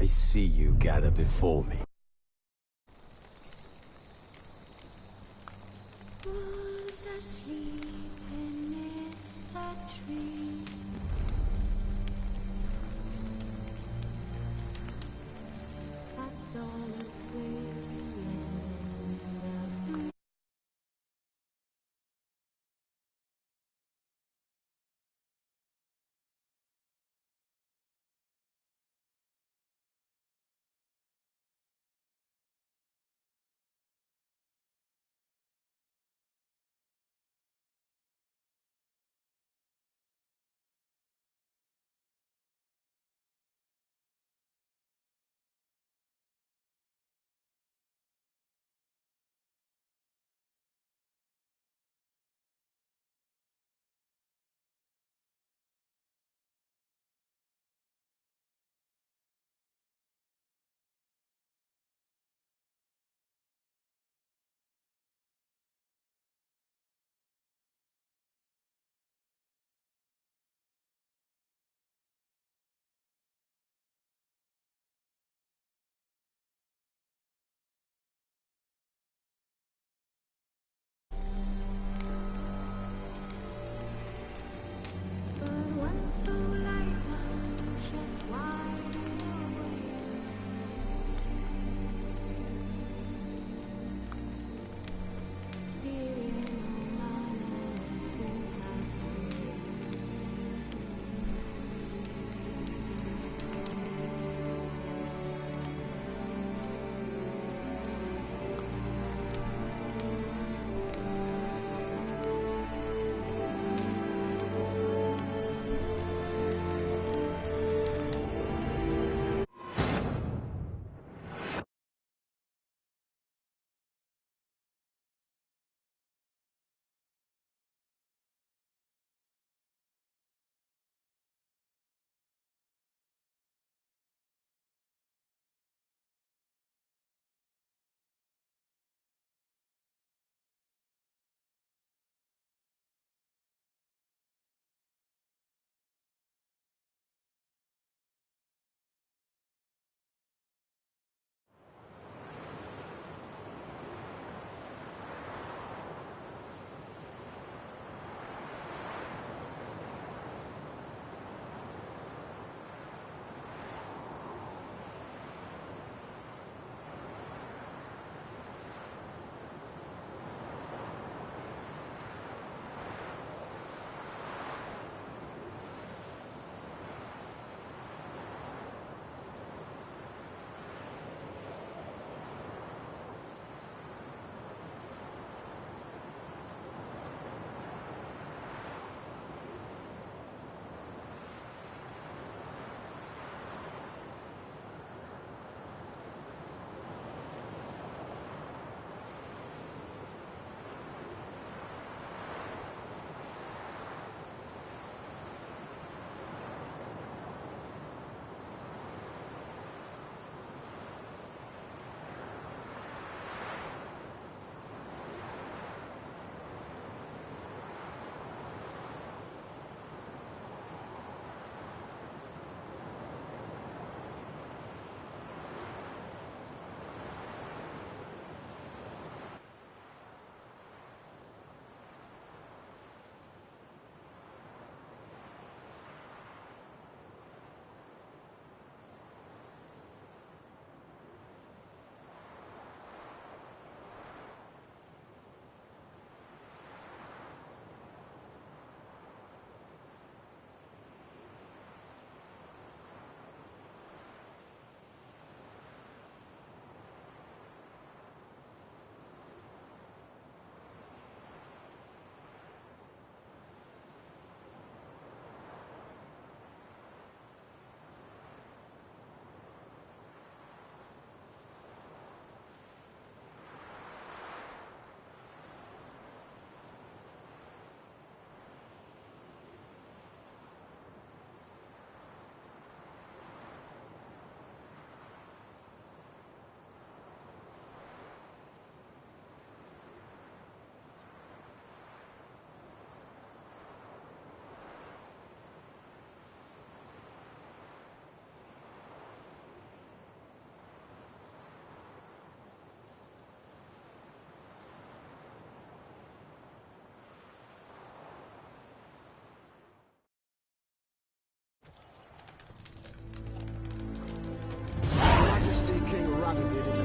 see you gather before me. Who's asleep in that tree? That's all the sweet.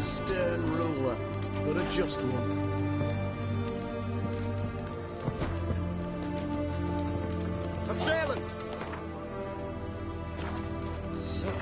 stern ruler, but a just one. Assailant! Sick.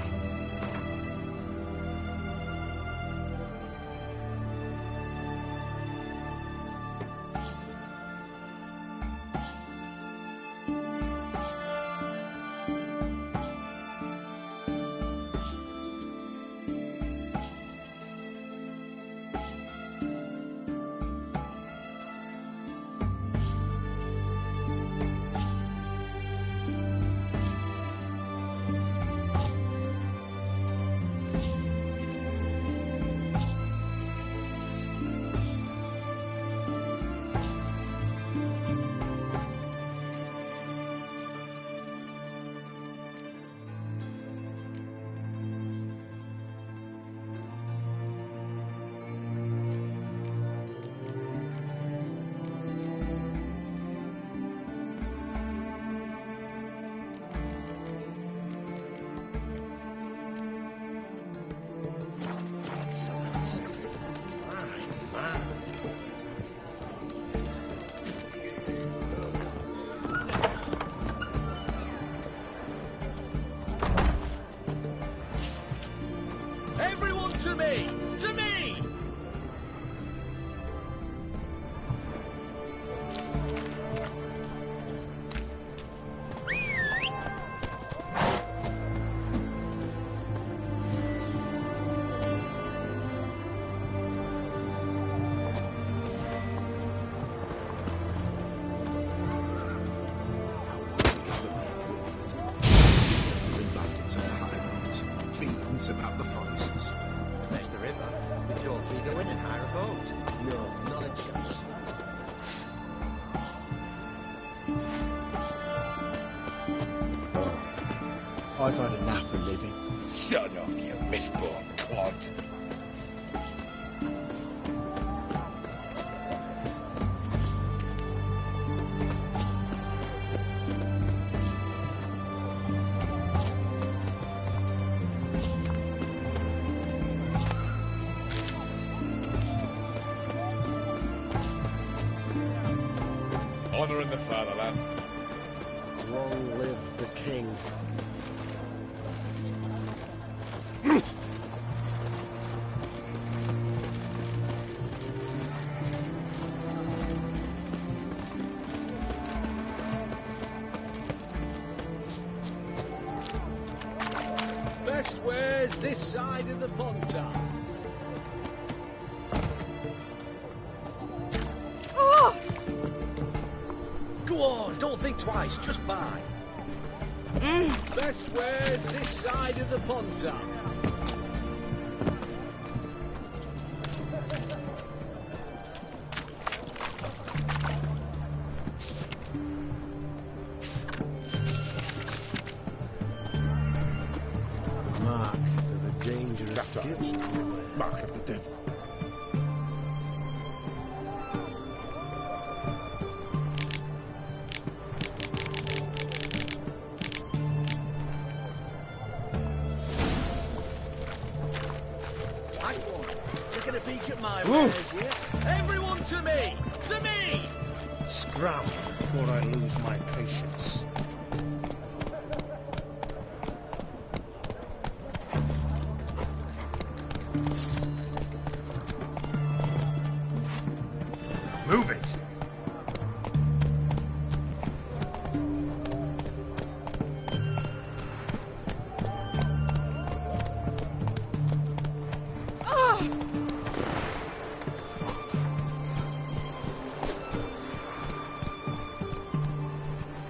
Everyone to me! To me! About the forests. There's the river. We could all three go in and hire a boat. No, not a chance. I've had enough of living. Son of you, misborn clod. Honour in the fatherland. Long live the king. Best wares this side of the Pontar. Go on, don't think twice, just buy. Best wares this side of the Pontar. Mark of a dangerous That's right. Mark of the devil. Taking a peek at my wares here. Everyone to me! To me! Scram before I lose my patience. Move it!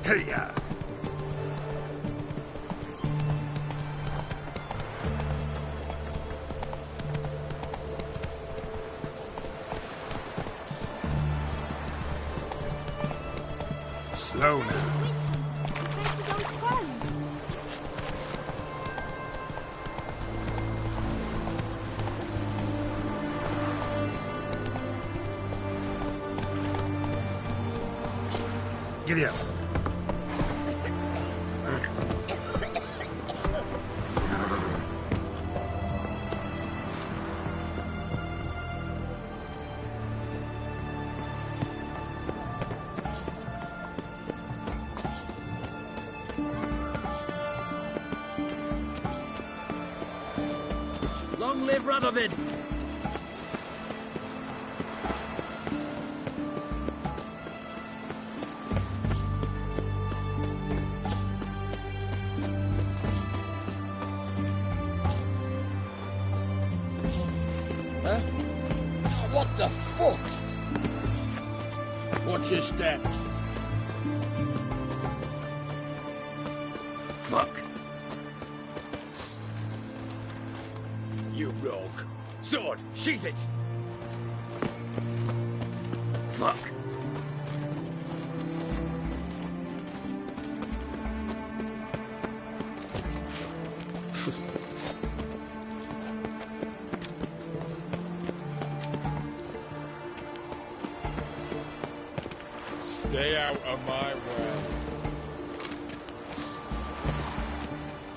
Hey-ya! Slow now. Giddy up. live, Radovid! Huh? What the fuck? Watch your step. Fuck. You rogue. Sword, sheath it! Fuck. Stay out of my way.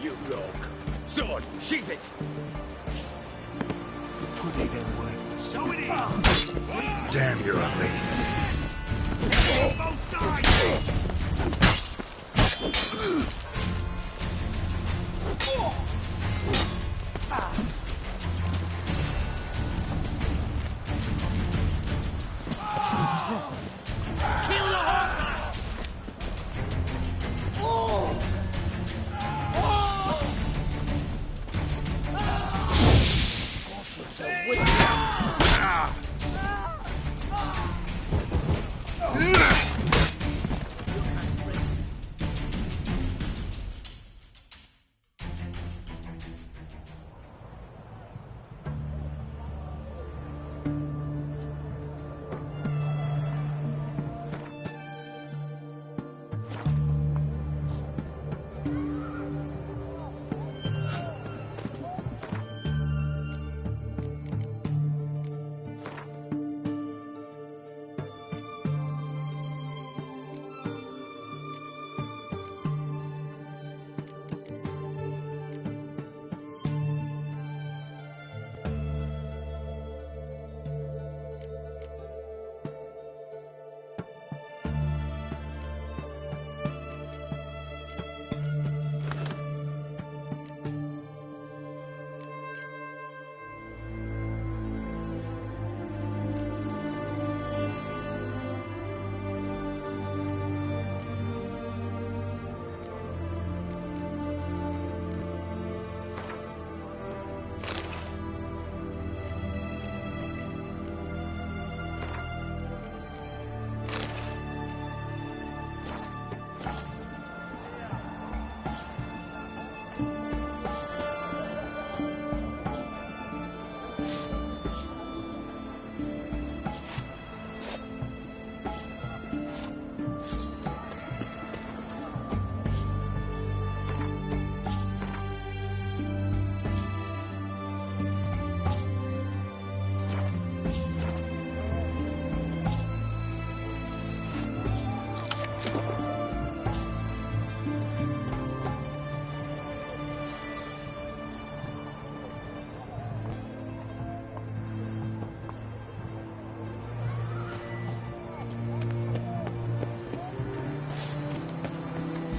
You rogue. Sword, sheath it! Put it away. So it is! Damn, you're ugly. Both sides! Kill the horse!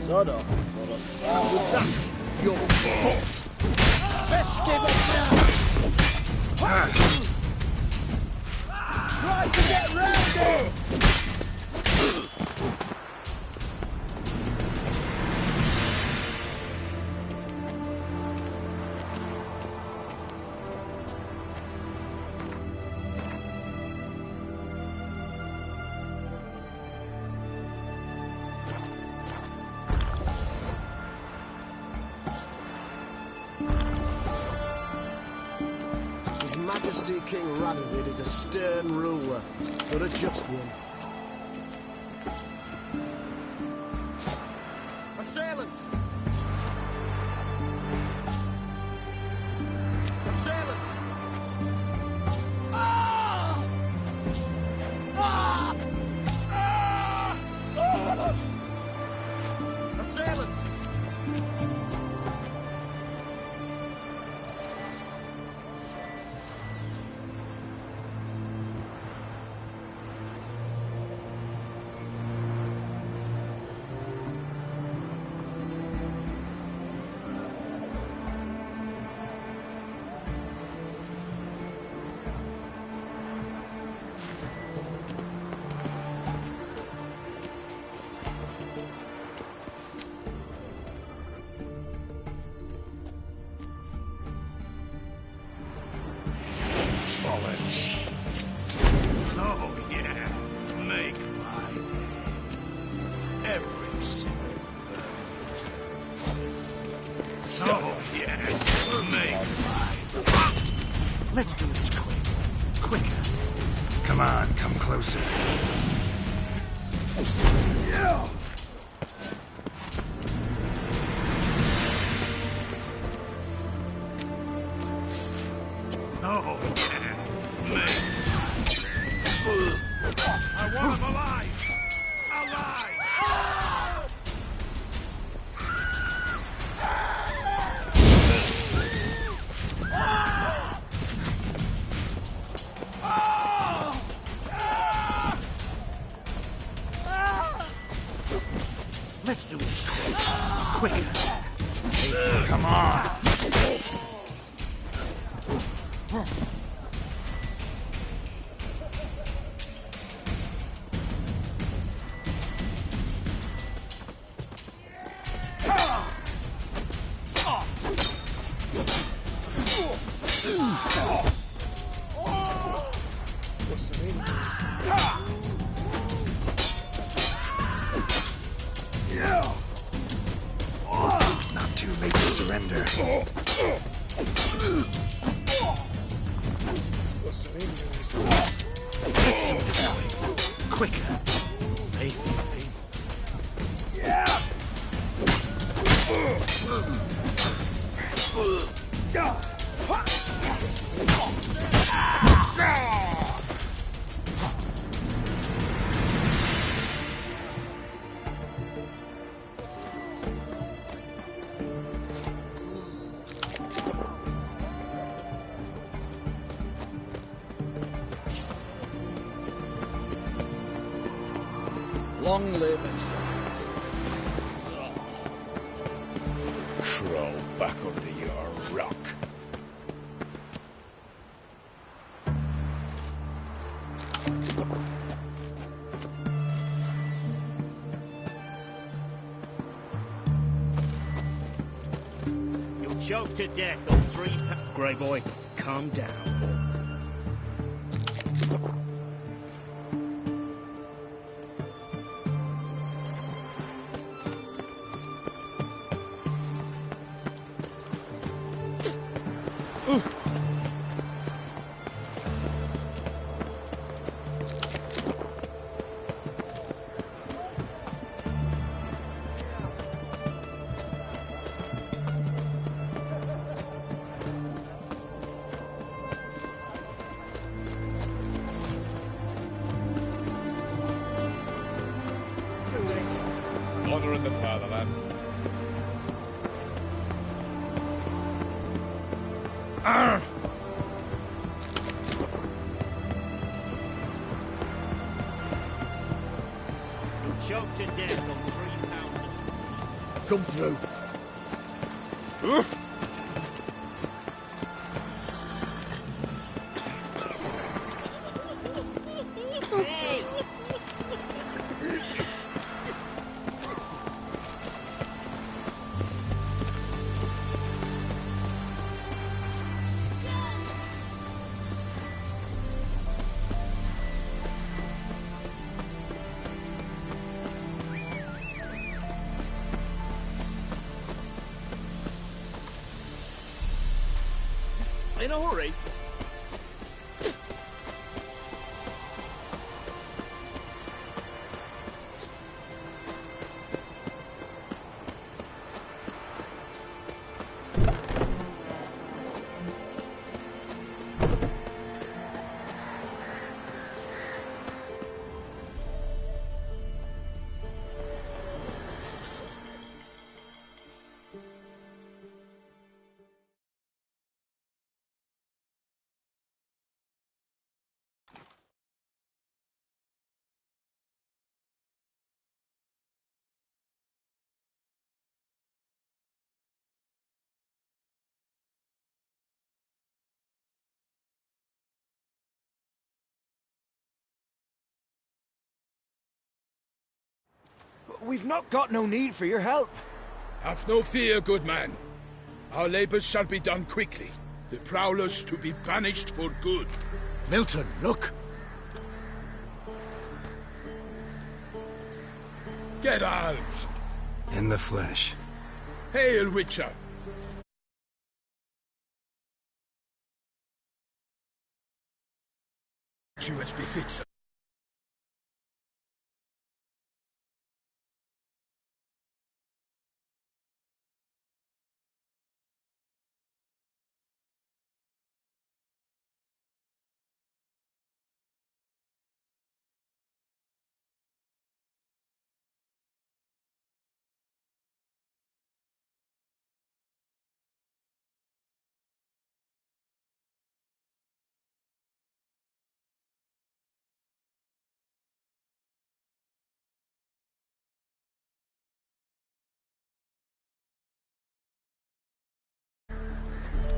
Sod off. With that, you're fucked. Best give up now. Try to get round it. His Majesty King Radovid is a stern ruler, but a just one. Assailant! Assailant! Ah! Ah! Ah! Assailant! Quicker. Come on, come closer. Yeah. Oh, yeah. Mate. I want him alive! Alive! Let's do this quicker. Come on! What's the name of this? Not too late to surrender. What's the name of this? Let's do this quicker. Hey, hey. Yeah. Long live excellence. Crawl back under your rock. You'll choke to death on 3 Grey boy, calm down. Honor in the fatherland. You'll choke to death on 3 pounds of steak. Come through. In a hurry. We've not got no need for your help. Have no fear, good man. Our labors shall be done quickly. The prowlers to be banished for good. Milton, look. Geralt! In the flesh. Hail, Witcher! you as befits.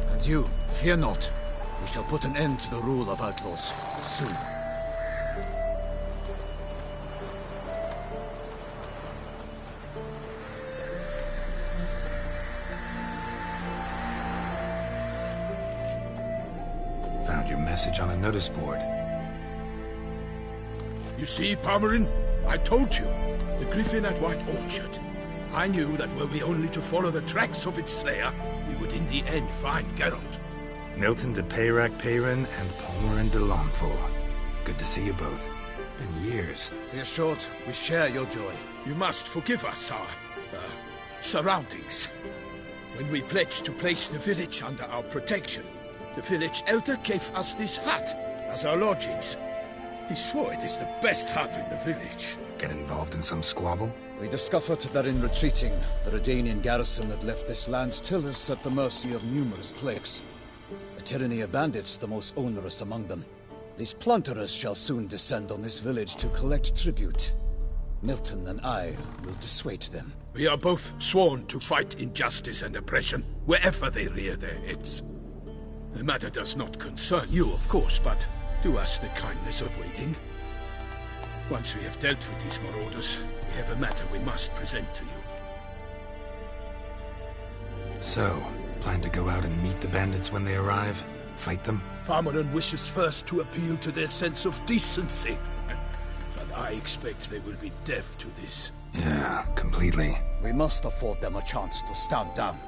And you, fear not. We shall put an end to the rule of outlaws soon. Found your message on a notice board. You see, Palmerin? I told you. The griffin at White Orchard. I knew that were we only to follow the tracks of its slayer, we would in the end find Geralt. Milton de Peyrac-Peyrin and Palmerin de Launfal. Good to see you both. Been years. Be assured, we share your joy. You must forgive us our surroundings. When we pledged to place the village under our protection, the village elder gave us this hut as our lodgings. He swore it is the best hut in the village. Get involved in some squabble? We discovered that in retreating, the Redanian garrison had left this land's tillers at the mercy of numerous plagues. A tyranny of bandits, the most onerous among them. These plunderers shall soon descend on this village to collect tribute. Milton and I will dissuade them. We are both sworn to fight injustice and oppression wherever they rear their heads. The matter does not concern you, of course, but do us the kindness of waiting. Once we have dealt with these marauders, we have a matter we must present to you. So, plan to go out and meet the bandits when they arrive? Fight them? Palmerin wishes first to appeal to their sense of decency. But I expect they will be deaf to this. Yeah, completely. We must afford them a chance to stand down.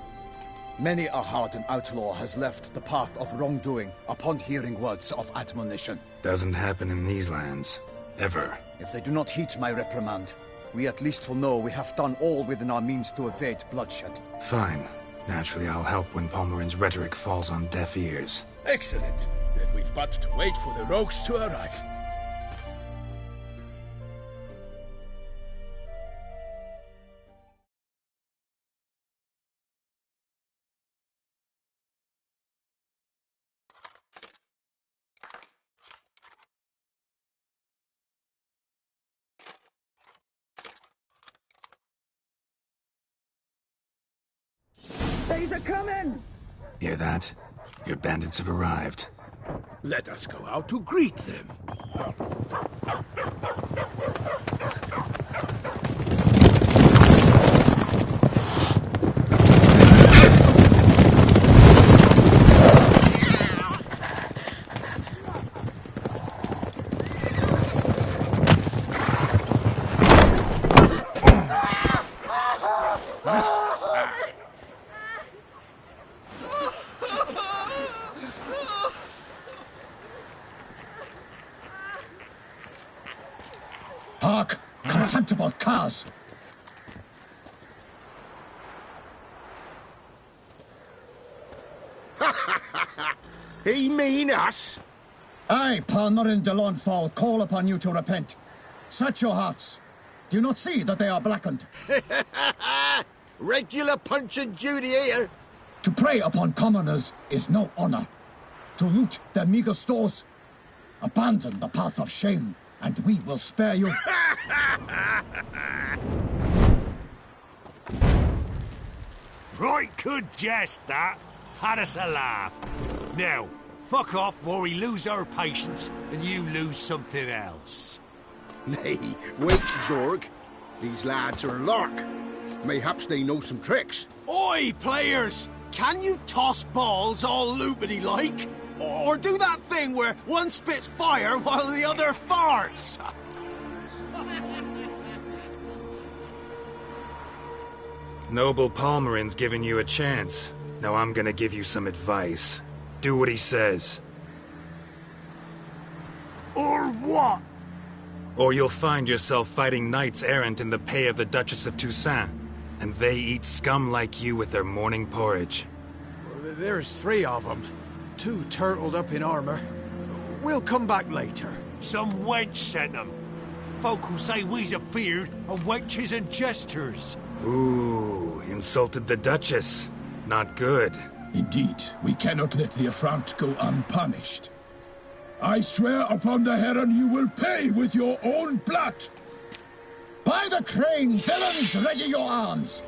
Many a hardened outlaw has left the path of wrongdoing upon hearing words of admonition. Doesn't happen in these lands. Ever. If they do not heed my reprimand, we at least will know we have done all within our means to evade bloodshed. Fine. Naturally, I'll help when Palmerin's rhetoric falls on deaf ears. Excellent. Then we've but to wait for the rogues to arrive. Hear that? Your bandits have arrived. Let us go out to greet them. Hark! Contemptible curs! He mean us? I, Palmerin de Launfal, call upon you to repent. Search your hearts. Do you not see that they are blackened? Regular Punch and Judy here. To prey upon commoners is no honor. To loot their meager stores, abandon the path of shame, and we will spare you. Right good jest, that. Had us a laugh. Now, fuck off while we lose our patience and you lose something else. Nay, wait, Zorg. These lads are lark. Mayhaps they know some tricks. Oi, players! Can you toss balls all loopity-like? Or do that thing where one spits fire while the other farts? Noble Palmerin's giving you a chance. Now I'm gonna give you some advice. Do what he says. Or what? Or you'll find yourself fighting knights errant in the pay of the Duchess of Toussaint, and they eat scum like you with their morning porridge. There's 3 of them. 2 turtled up in armor. We'll come back later. Some wench sent them. Folk who say we's afeard of wenches and jesters. Ooh, insulted the Duchess. Not good. Indeed, we cannot let the affront go unpunished. I swear upon the Heron you will pay with your own blood. By the crane, villains, ready your arms.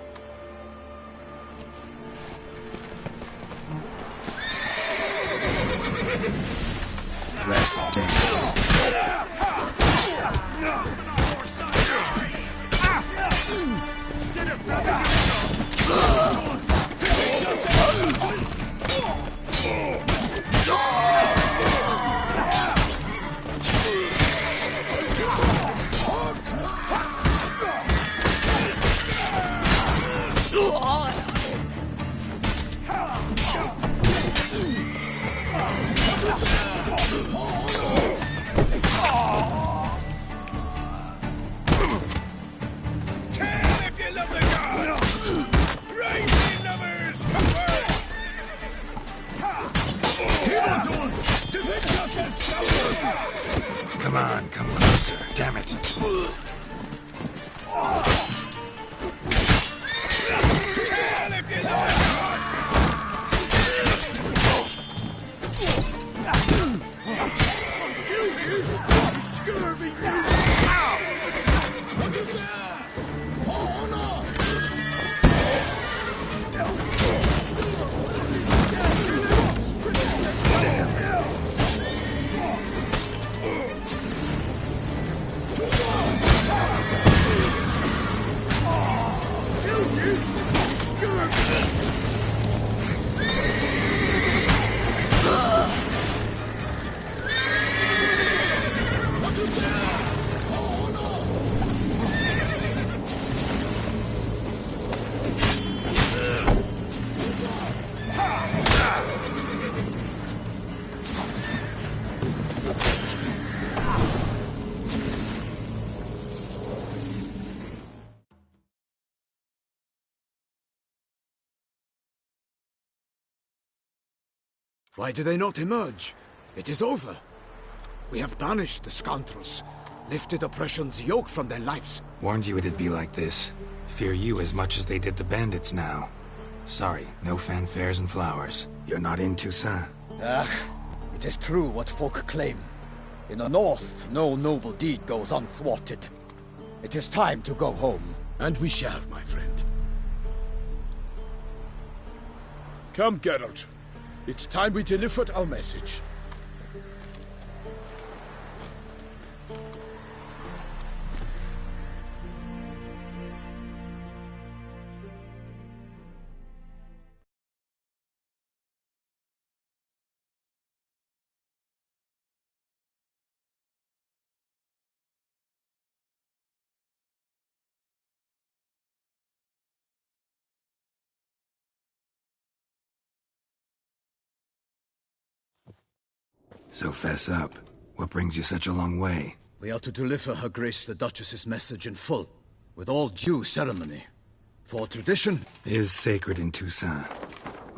Come on, come closer. Damn it. Why do they not emerge? It is over. We have banished the scoundrels, lifted oppression's yoke from their lives. Warned you it'd be like this. Fear you as much as they did the bandits now. Sorry, no fanfares and flowers. You're not in Toussaint. It is true what folk claim. In the north, no noble deed goes unthwarted. It is time to go home. And we shall, my friend. Come, Geralt. It's time we delivered our message. So fess up. What brings you such a long way? We are to deliver Her Grace the Duchess's message in full, with all due ceremony. For tradition is sacred in Toussaint.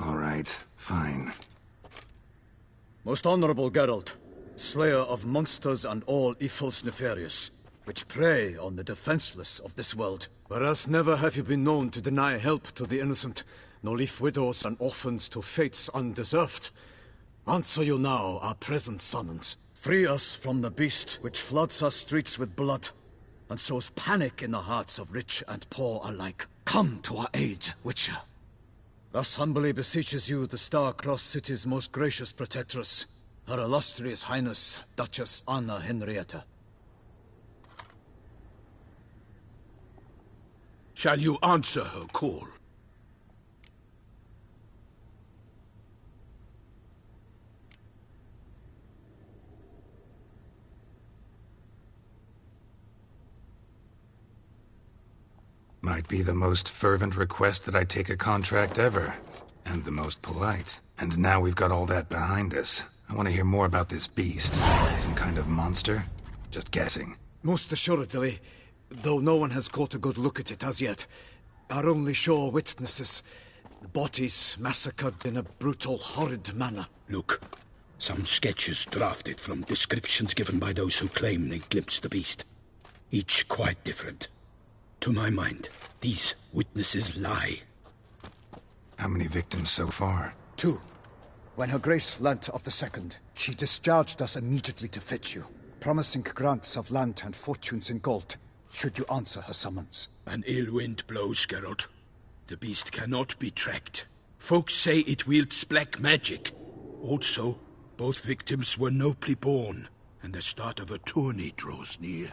All right, fine. Most honorable Geralt, slayer of monsters and all evils nefarious, which prey on the defenseless of this world. Whereas never have you been known to deny help to the innocent, nor leave widows and orphans to fates undeserved. Answer you now our present summons. Free us from the beast which floods our streets with blood, and sows panic in the hearts of rich and poor alike. Come to our aid, Witcher. Thus humbly beseeches you the Star-Crossed City's most gracious protectress, Her Illustrious Highness, Duchess Anna Henrietta. Shall you answer her call? Might be the most fervent request that I take a contract ever. And the most polite. And now we've got all that behind us. I want to hear more about this beast. Some kind of monster? Just guessing. Most assuredly, though no one has caught a good look at it as yet. Our only sure witnesses. The bodies massacred in a brutal, horrid manner. Look, some sketches drafted from descriptions given by those who claim they glimpsed the beast. Each quite different. To my mind, these witnesses lie. How many victims so far? 2. When Her Grace learnt of the second, she discharged us immediately to fetch you, promising grants of land and fortunes in gold, should you answer her summons. An ill wind blows, Geralt. The beast cannot be tracked. Folks say it wields black magic. Also, both victims were nobly born, and the start of a tourney draws near.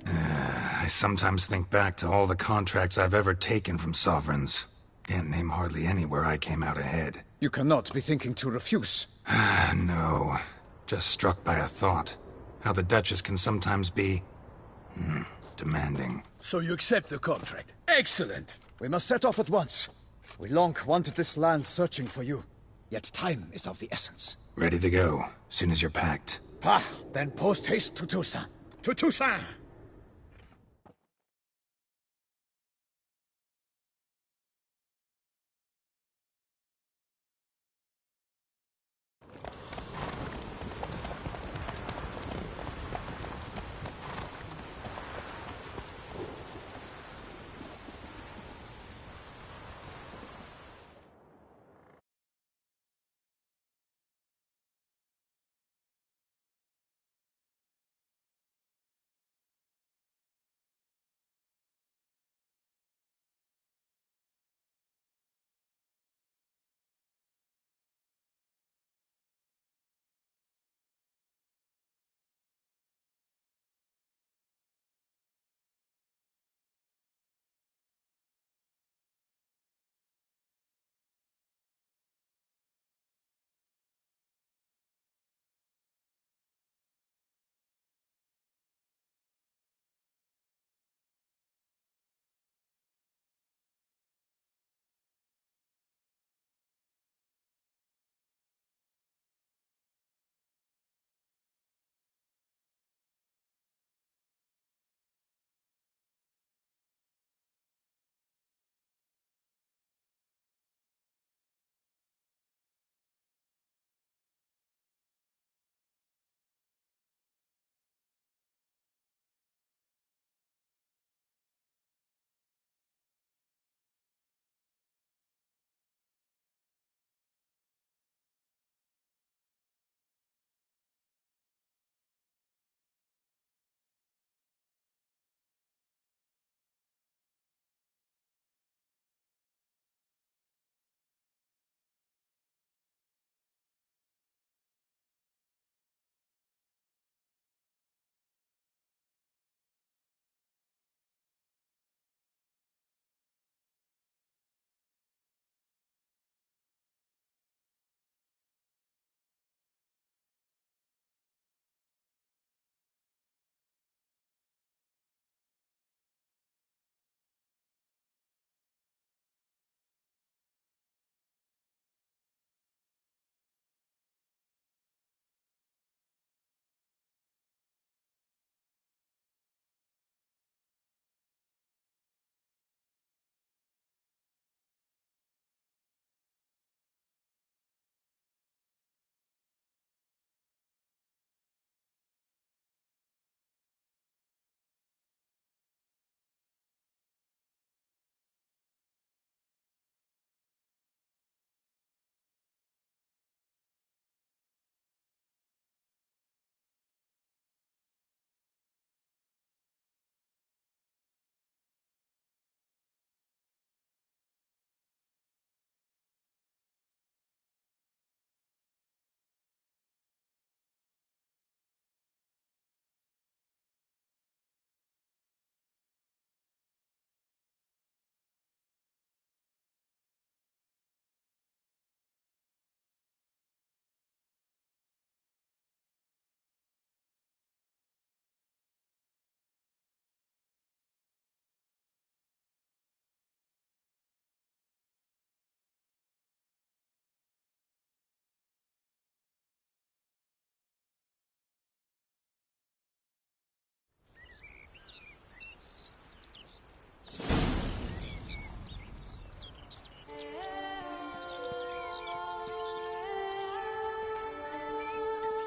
I sometimes think back to all the contracts I've ever taken from sovereigns. Can't name hardly any where I came out ahead. You cannot be thinking to refuse. No. Just struck by a thought. How the Duchess can sometimes be... demanding. So you accept the contract? Excellent! We must set off at once. We long wanted this land searching for you. Yet time is of the essence. Ready to go, soon as you're packed. Then post haste to Toussaint. To Toussaint!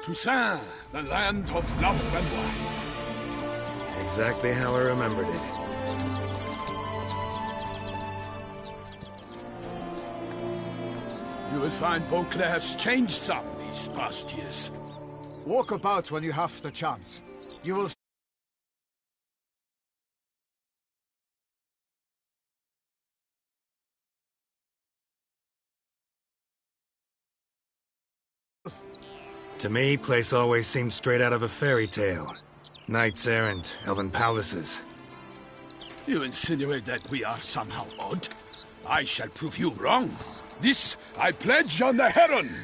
Toussaint, the land of love and wine. Exactly how I remembered it. You will find Beauclair's changed some these past years. Walk about when you have the chance. You will To me, place always seemed straight out of a fairy tale. Knights errant, elven palaces. You insinuate that we are somehow odd? I shall prove you wrong. This I pledge on the Heron!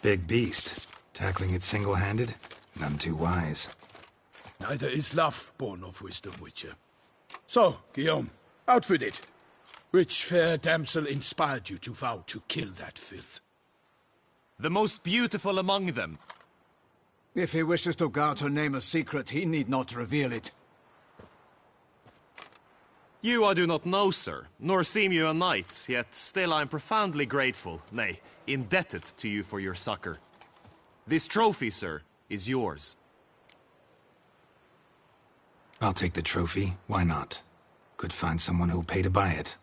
Big beast. Tackling it single-handed? None too wise. Neither is love born of wisdom, Witcher. So, Guillaume, out with it. Which fair damsel inspired you to vow to kill that filth? The most beautiful among them. If he wishes to guard her name a secret, he need not reveal it. You I do not know, sir, nor seem you a knight, yet still I am profoundly grateful, nay, indebted to you for your succor. This trophy, sir, is yours. I'll take the trophy. Why not? Could find someone who'll pay to buy it.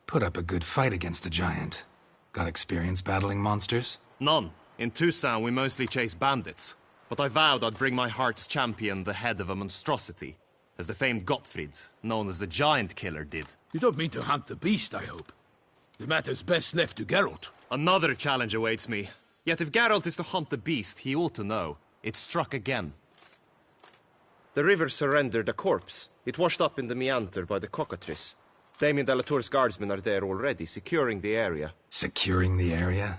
Put up a good fight against the giant. Got experience battling monsters? None. In Toussaint we mostly chase bandits. But I vowed I'd bring my heart's champion the head of a monstrosity, as the famed Gottfried, known as the Giant Killer, did. You don't mean to hunt the beast, I hope. The matter's best left to Geralt. Another challenge awaits me. Yet if Geralt is to hunt the beast, he ought to know. It struck again. The river surrendered a corpse. It washed up in the meander by the cockatrice. Damien de la Tour's guardsmen are there already, securing the area. Securing the area?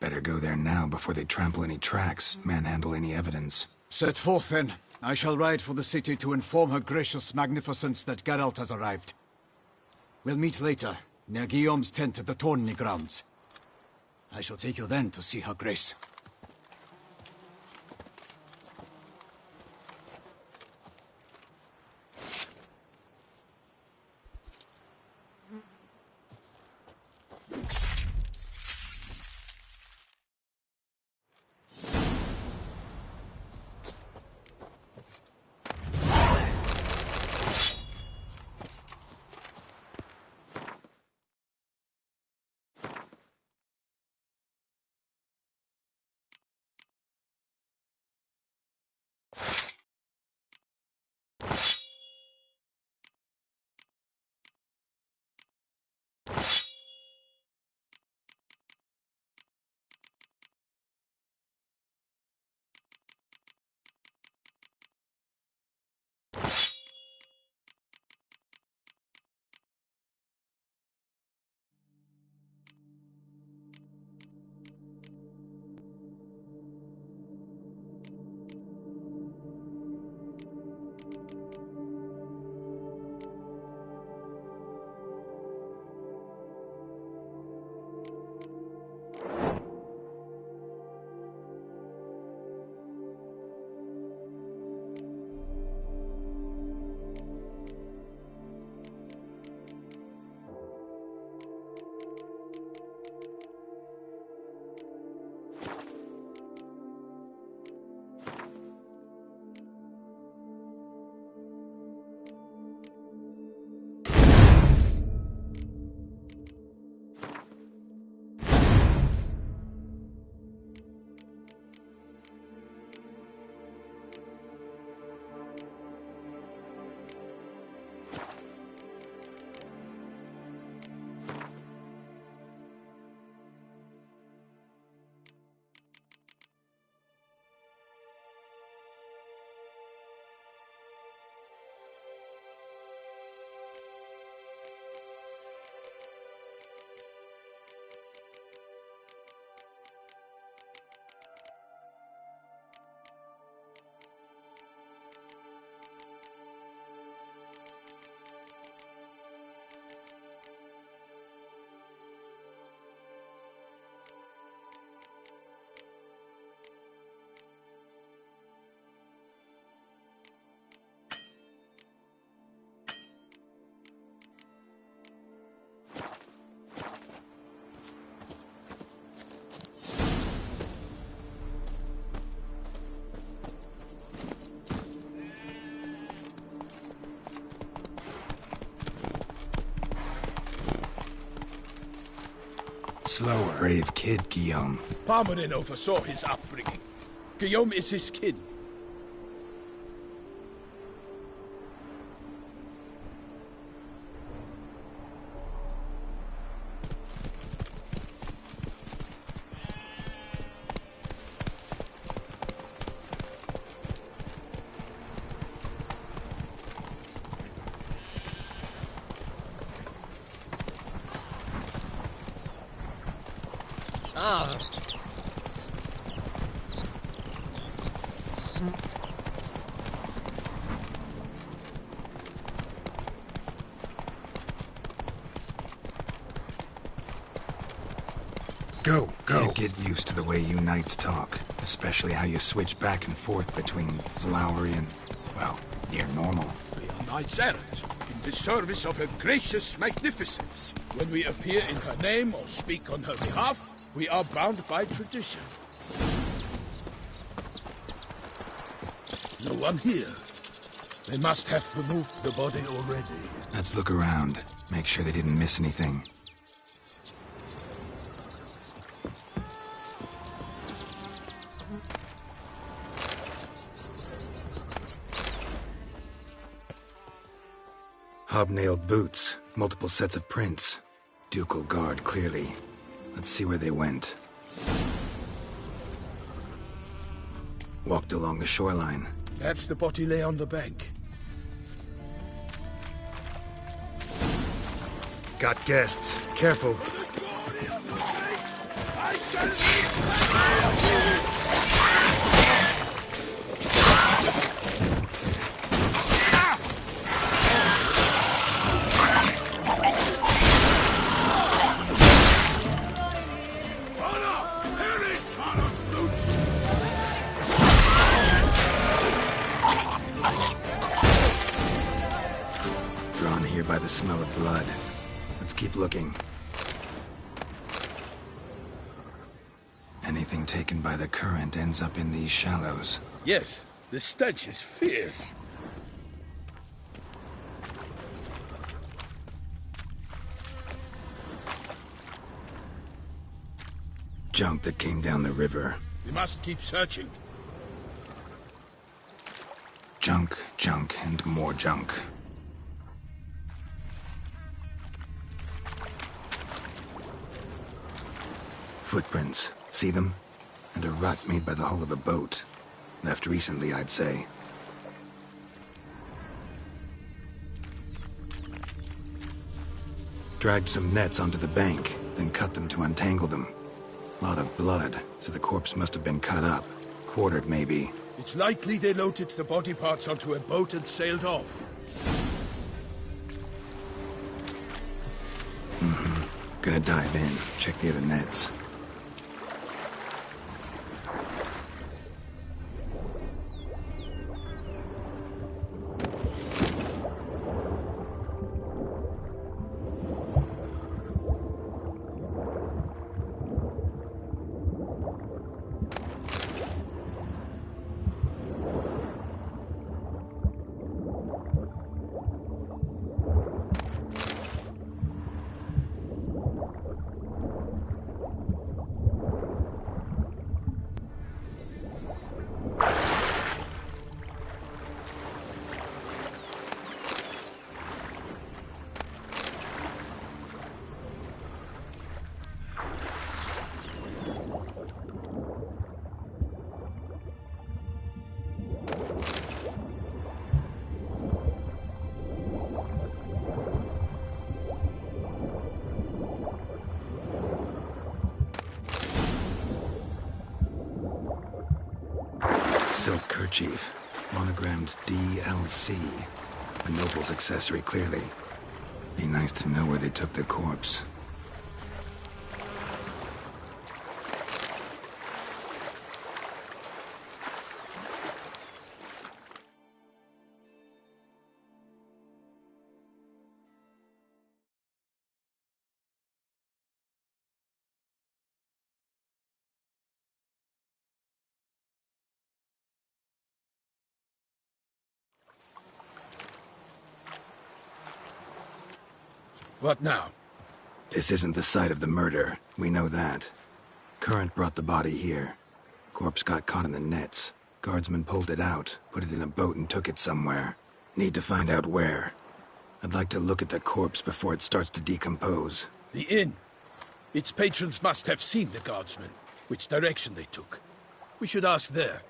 Better go there now before they trample any tracks, manhandle any evidence. Set forth, then. I shall ride for the city to inform her gracious magnificence that Geralt has arrived. We'll meet later, near Guillaume's tent at the Tourney grounds. I shall take you then to see her grace. slower. Brave kid, Guillaume. Parmanin oversaw his upbringing. Guillaume is his kin. Go. Can't get used to the way you knights talk, especially how you switch back and forth between flowery and, well, near normal. We are knights errant, in the service of her gracious magnificence. When we appear in her name or speak on her behalf, we are bound by tradition. No one here. They must have removed the body already. Let's look around. Make sure they didn't miss anything. Hobnailed boots, multiple sets of prints. Ducal guard, clearly. Let's see where they went. Walked along the shoreline. Perhaps the body lay on the bank. Got guests. Careful. Drawn here by the smell of blood. Let's keep looking. Anything taken by the current ends up in these shallows. Yes, the stench is fierce. Junk that came down the river. We must keep searching. Junk, and more junk. Footprints. See them? And a rut made by the hull of a boat. Left recently, I'd say. Dragged some nets onto the bank, then cut them to untangle them. Lot of blood, so the corpse must have been cut up. Quartered, maybe. It's likely they loaded the body parts onto a boat and sailed off. Gonna dive in, check the other nets. Silk kerchief, monogrammed DLC. A noble's accessory, clearly. Be nice to know where they took the corpse. What now? This isn't the site of the murder. We know that. Current brought the body here. Corpse got caught in the nets. Guardsmen pulled it out, put it in a boat and took it somewhere. Need to find out where. I'd like to look at the corpse before it starts to decompose. The inn. Its patrons must have seen the guardsmen, which direction they took. We should ask there.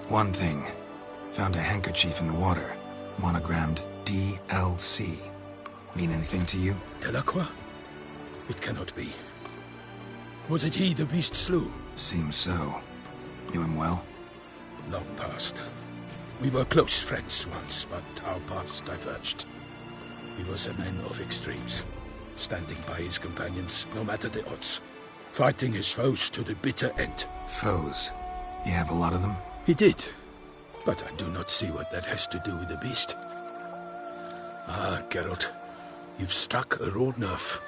One thing. Found a handkerchief in the water. Monogrammed DLC. Mean anything to you? Delacroix? It cannot be. Was it he the beast slew? Seems so. Knew him well? Long past. We were close friends once, but our paths diverged. He was a man of extremes, standing by his companions, no matter the odds. Fighting his foes to the bitter end. Foes? You have a lot of them? He did. But I do not see what that has to do with the beast. Ah, Geralt, you've struck a raw nerve.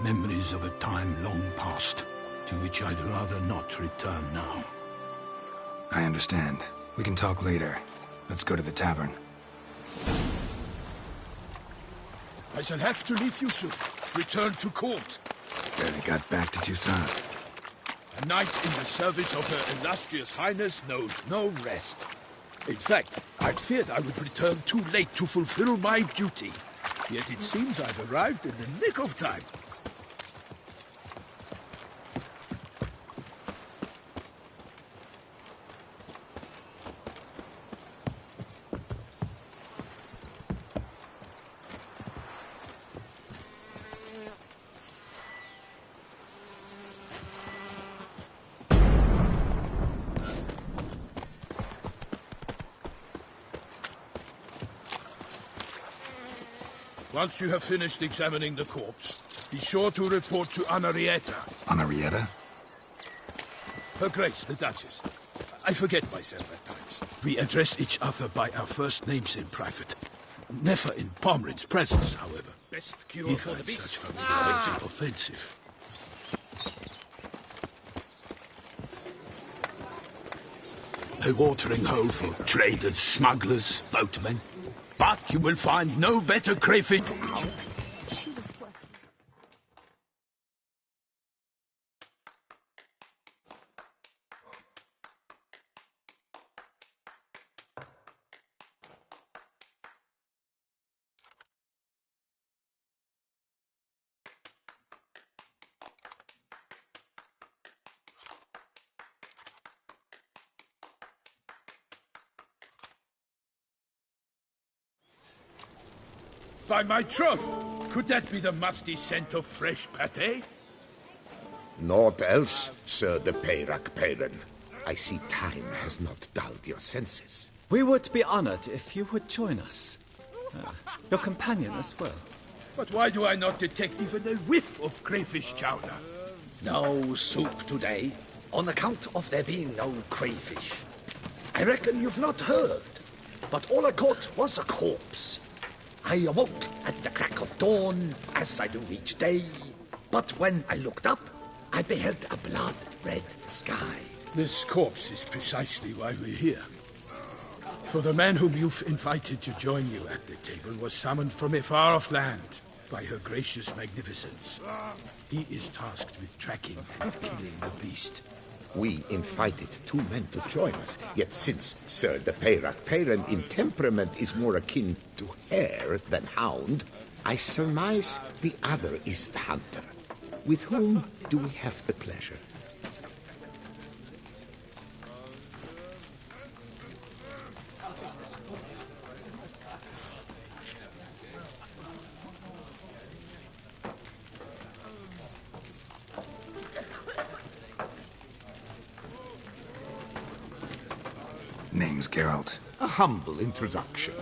Memories of a time long past, to which I'd rather not return now. I understand. We can talk later. Let's go to the tavern. I shall have to leave you soon. Return to court. Barely got back to Toussaint. A knight in the service of Her Illustrious Highness knows no rest. In fact, I'd feared I would return too late to fulfill my duty. Yet it seems I've arrived in the nick of time. Once you have finished examining the corpse, be sure to report to Anarietta. Anarietta? Her Grace, the Duchess. I forget myself at times. We address each other by our first names in private. Never in Pomrin's presence, however. Best cure for the beast. Such familiarity offensive. A watering hole for traders, smugglers, boatmen. But you will find no better crayfish. She was working. By my troth, could that be the musty scent of fresh pâté? Naught else, Sir de Peyrac Peyran. I see time has not dulled your senses. We would be honored if you would join us. Your companion as well. But why do I not detect even a whiff of crayfish chowder? No soup today, on account of there being no crayfish. I reckon you've not heard, but all I caught was a corpse. I awoke at the crack of dawn, as I do each day. But when I looked up, I beheld a blood-red sky. This corpse is precisely why we're here. For the man whom you've invited to join you at the table was summoned from a far-off land by her gracious magnificence. He is tasked with tracking and killing the beast. We invited 2 men to join us, yet since Sir the Peyrac Peyran in temperament is more akin to hare than hound, I surmise the other is the hunter. With whom do we have the pleasure? Name's Geralt. A humble introduction.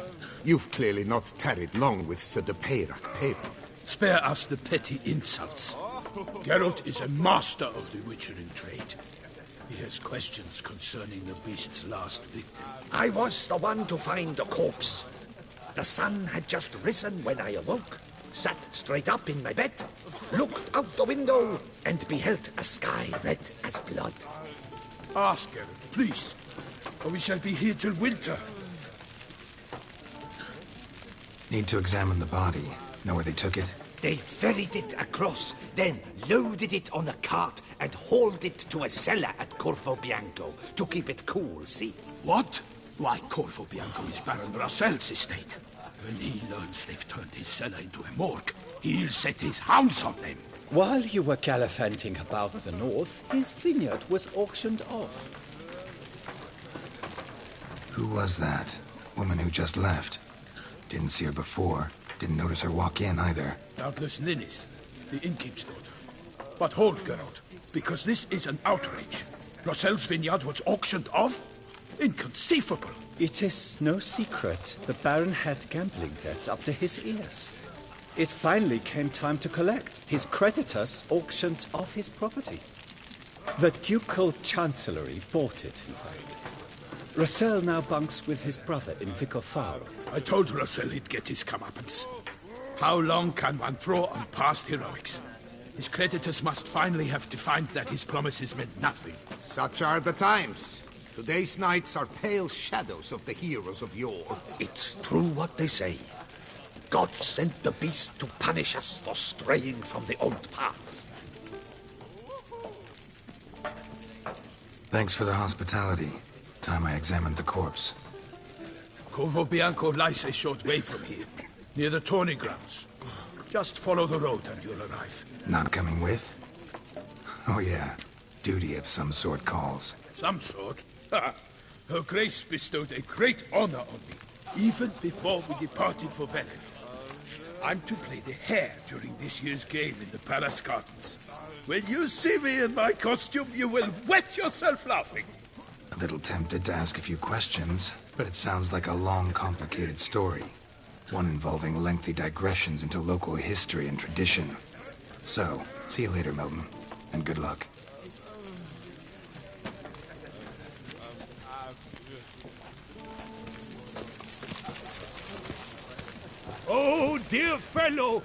You've clearly not tarried long with Sir the Peyrac Peyran. Spare us the petty insults. Geralt is a master of the witchering trade. He has questions concerning the beast's last victim. I was the one to find the corpse. The sun had just risen when I awoke, sat straight up in my bed, looked out the window, and beheld a sky red as blood. Ask Geralt, please, or we shall be here till winter. Need to examine the body. Know where they took it? They ferried it across, then loaded it on a cart and hauled it to a cellar at Corvo Bianco to keep it cool, see? What? Why, Corvo Bianco is Baron Russell's estate. When he learns they've turned his cellar into a morgue, he'll set his hounds on them. While you were gallivanting about the north, his vineyard was auctioned off. Who was that? Woman who just left. Didn't see her before. Didn't notice her walk in either. Doubtless Linnis, the innkeep's daughter. But hold, Geralt, because this is an outrage. Roselle's vineyard was auctioned off? Inconceivable. It is no secret the Baron had gambling debts up to his ears. It finally came time to collect. His creditors auctioned off his property. The Ducal Chancellery bought it, in fact. Rossell now bunks with his brother in Vico Faro. I told Rossell he'd get his comeuppance. How long can one draw on past heroics? His creditors must finally have to find that his promises meant nothing. Such are the times. Today's knights are pale shadows of the heroes of yore. It's true what they say. God sent the beast to punish us for straying from the old paths. Thanks for the hospitality. Time I examined the corpse. Corvo Bianco lies a short way from here, near the tourney grounds. Just follow the road and you'll arrive. Not coming with? Oh yeah, duty of some sort calls. Some sort? Her Grace bestowed a great honor on me, even before we departed for Velen. I'm to play the hare during this year's game in the palace gardens. When you see me in my costume, you will wet yourself laughing. A little tempted to ask a few questions, but it sounds like a long, complicated story. One involving lengthy digressions into local history and tradition. So, see you later, Milton, and good luck. Oh, dear fellow!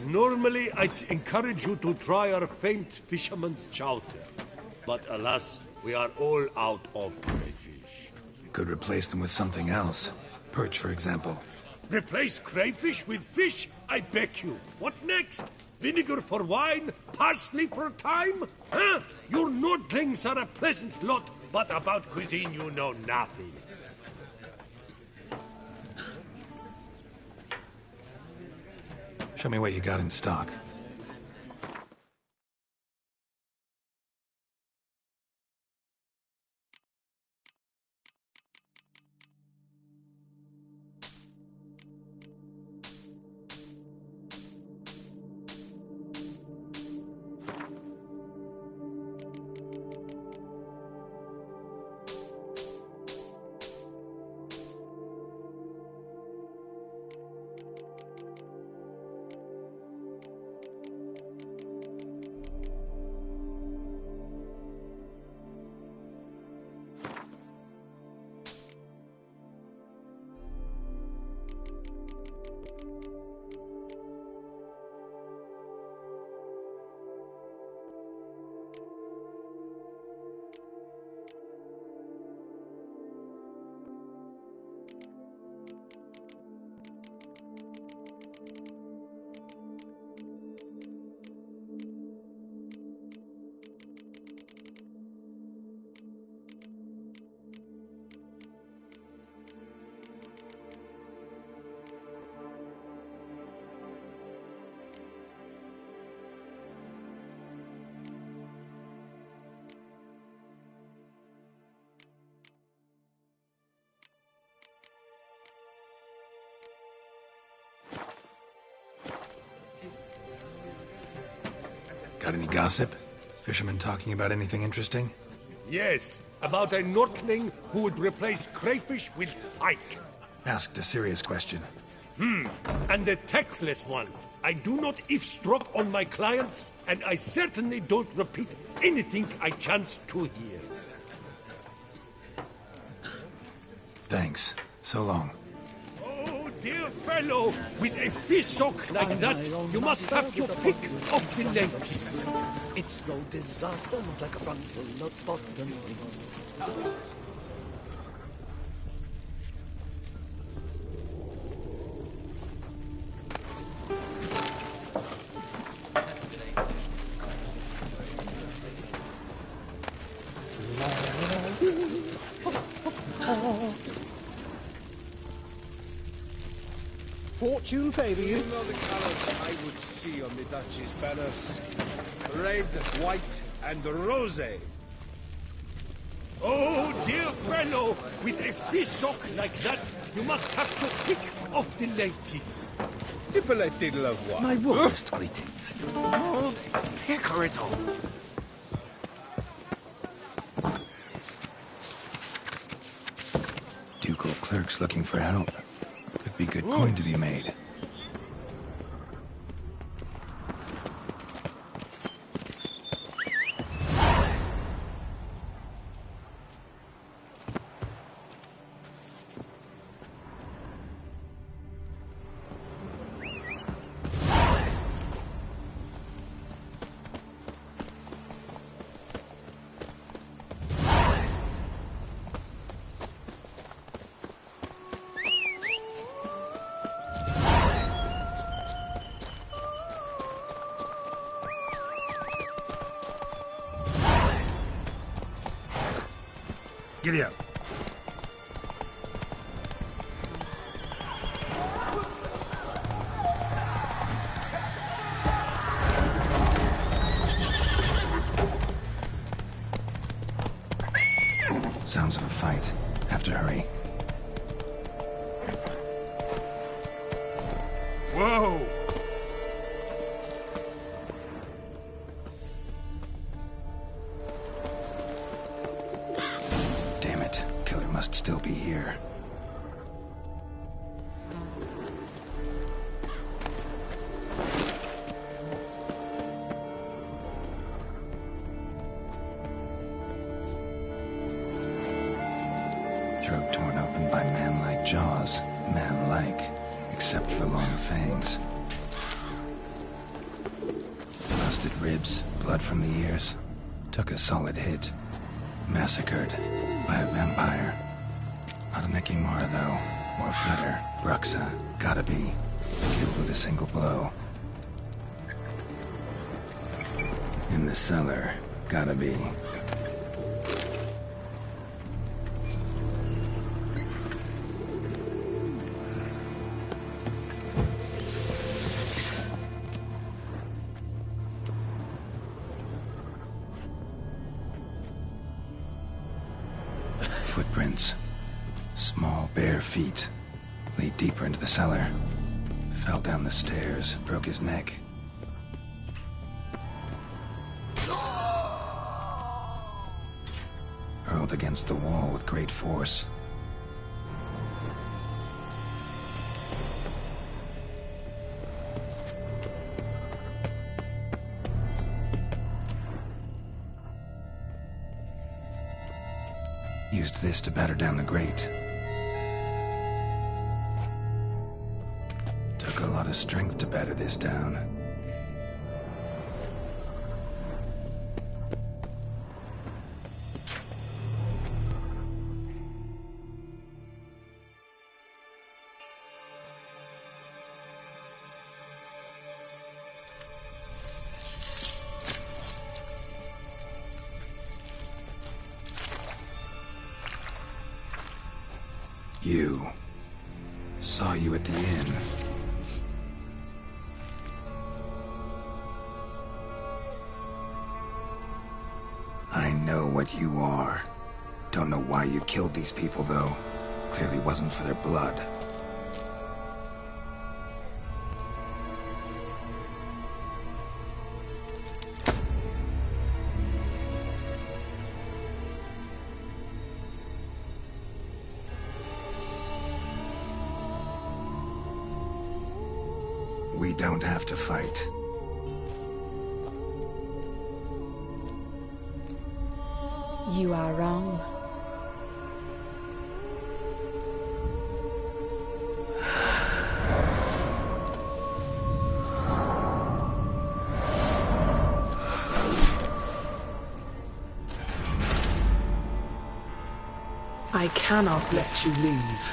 Normally, I'd encourage you to try our famed fisherman's chowder. But alas, we are all out of crayfish. Could replace them with something else. Perch, for example. Replace crayfish with fish? I beg you. What next? Vinegar for wine? Parsley for thyme? Huh? Your nordlings are a pleasant lot, but about cuisine you know nothing. Show me what you got in stock. Got any gossip? Fishermen talking about anything interesting? Yes, about a Nordling who would replace crayfish with pike. Asked a serious question. And a tactless one. I do not eavesdrop on my clients, and I certainly don't repeat anything I chance to hear. Thanks. So long. Oh, dear fellow, with a fish hook like that, you must have your pick of the ladies. It's no disaster, not like a frontal of bottom. Fortune favour you. You know the colours I would see on the Duchy's banners. Red, white, and rose. Oh, dear fellow, with a fish hook like that, you must have your pick of the ladies. Diplomatic love one. My worst politics. Oh, pecorito. Ducal clerks looking for help. Could be good coin to be made. Giddy up. Sounds of a fight. Have to hurry. Whoa! Damn it. Killer must still be here. Throat torn open by man-like jaws. Man-like, except for long fangs. Busted ribs, blood from the ears. Took a solid hit. Massacred by a vampire. Not an Ekimara, though. Or Flutter. Bruxa. Gotta be. Killed with a single blow. In the cellar. Gotta be. Footprints. Small, bare feet. Lead deeper into the cellar. Fell down the stairs, broke his neck. Hurled against the wall with great force. Used this to batter down the grate. Took a lot of strength to batter this down. You. Saw you at the inn. I know what you are. Don't know why you killed these people, though. Clearly wasn't for their blood. we don't have to fight. You are wrong. I cannot let you leave.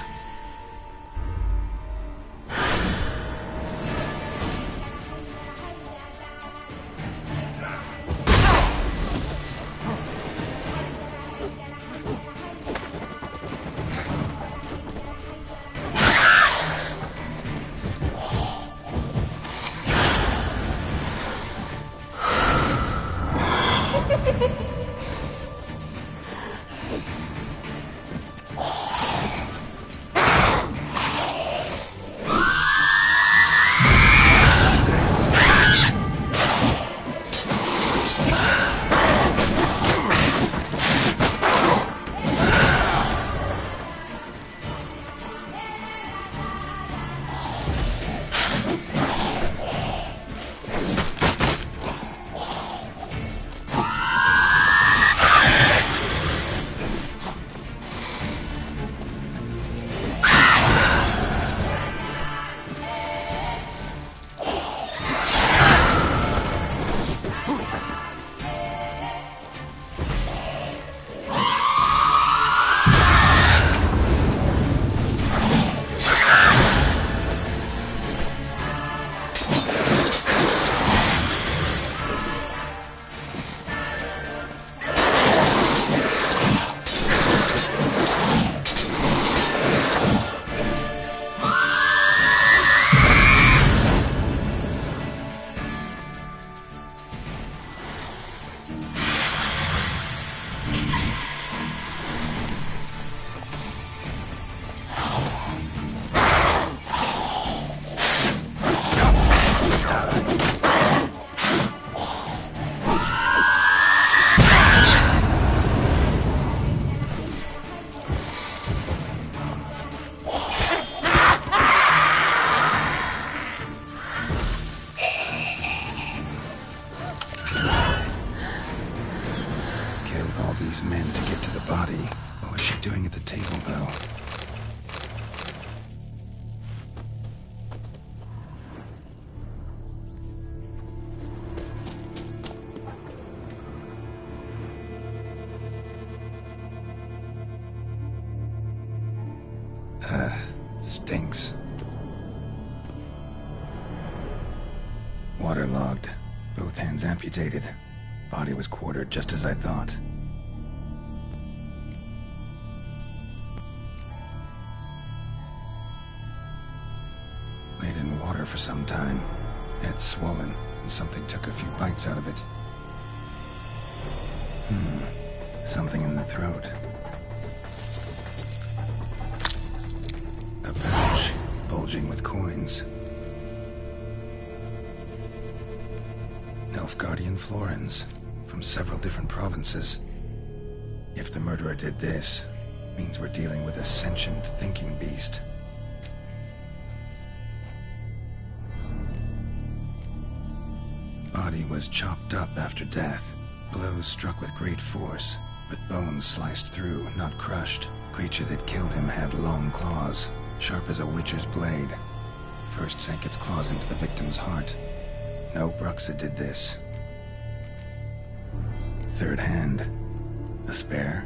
These men to get to the body. What was she doing at the table, though? Stinks. Waterlogged. Both hands amputated. Body was quartered just as I thought. Laid in water for some time. Head swollen, and something took a few bites out of it. Something in the throat. A pouch, bulging with coins. Nilfgaardian florins, from several different provinces. If the murderer did this, means we're dealing with a sentient thinking beast. Body was chopped up after death. Blows struck with great force, but bones sliced through, not crushed. Creature that killed him had long claws, sharp as a witcher's blade. First sank its claws into the victim's heart. No Bruxa did this. Third hand. A spare?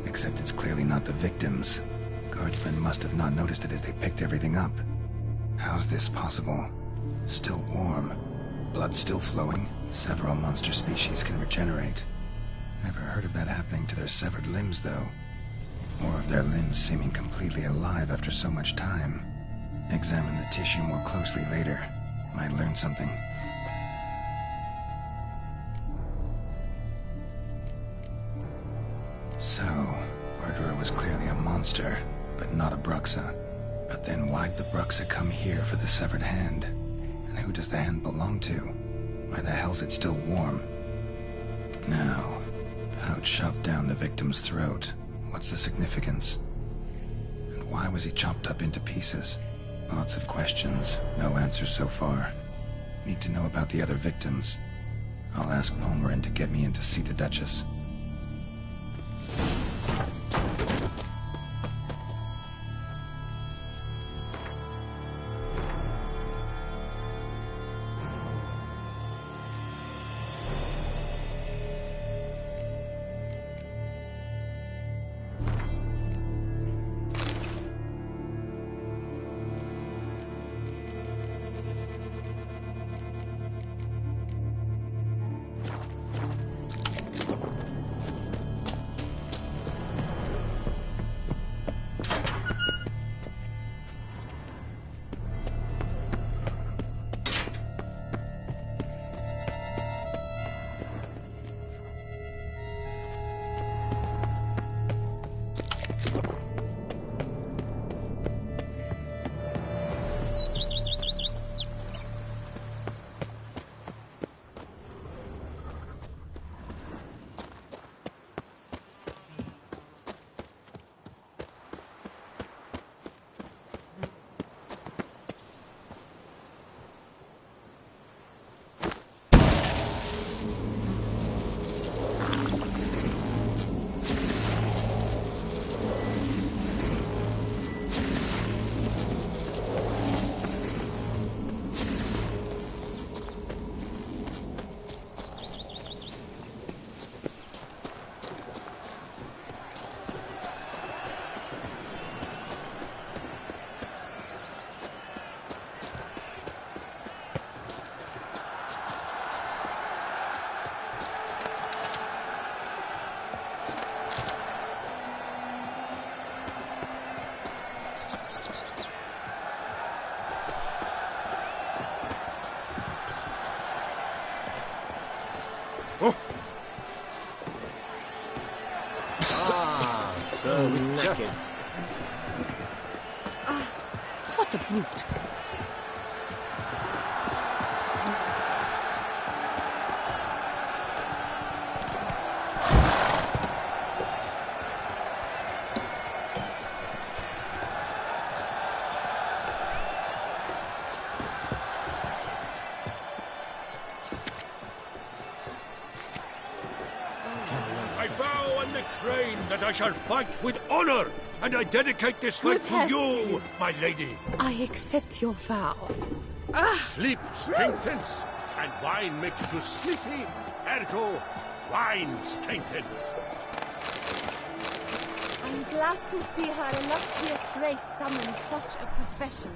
Except it's clearly not the victim's. Guardsmen must have not noticed it as they picked everything up. How's this possible? Still warm. Blood still flowing. Several monster species can regenerate. Never heard of that happening to their severed limbs, though. Or of their limbs seeming completely alive after so much time. Examine the tissue more closely later. Might learn something. So, murderer was clearly a monster, but not a Bruxa. But then why'd the Bruxa come here for the severed hand? And who does the hand belong to? Why the hell's it still warm? Now, pouch shoved down the victim's throat. What's the significance? And why was he chopped up into pieces? Lots of questions, no answers so far. Need to know about the other victims. I'll ask Palmerin to get me in to see the Duchess. So naked. What a brute. I vow on the train that I shall fight with honor, and I dedicate this fight to you, my lady. I accept your vow. Sleep strengthens, and wine makes you sleepy, ergo, wine strengthens. I'm glad to see her illustrious grace summon such a professional.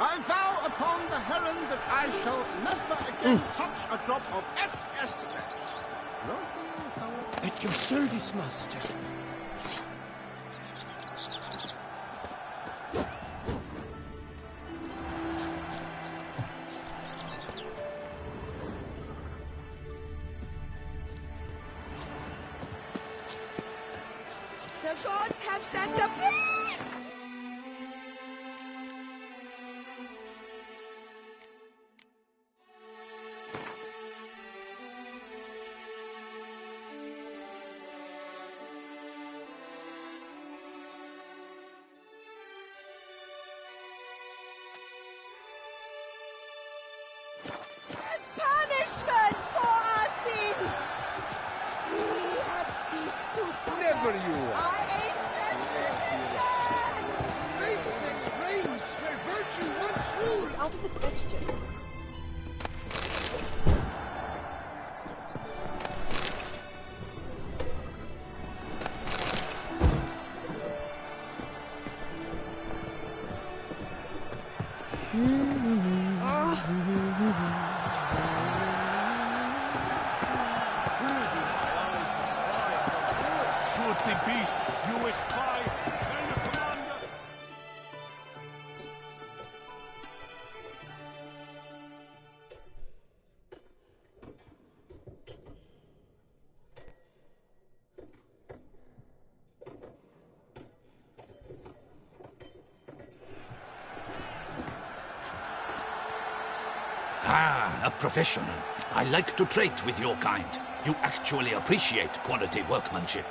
I vow upon the heron that I shall never again touch a drop of est. At your service, master. The gods have sent the beast! As punishment for our sins! We have ceased to suffer. Never you are. Our ancient traditions! Faceless reigns where virtue once ruled! It's out of the question. priest, you a spy! Tell the commander! Ah, a professional. I like to trade with your kind. You actually appreciate quality workmanship.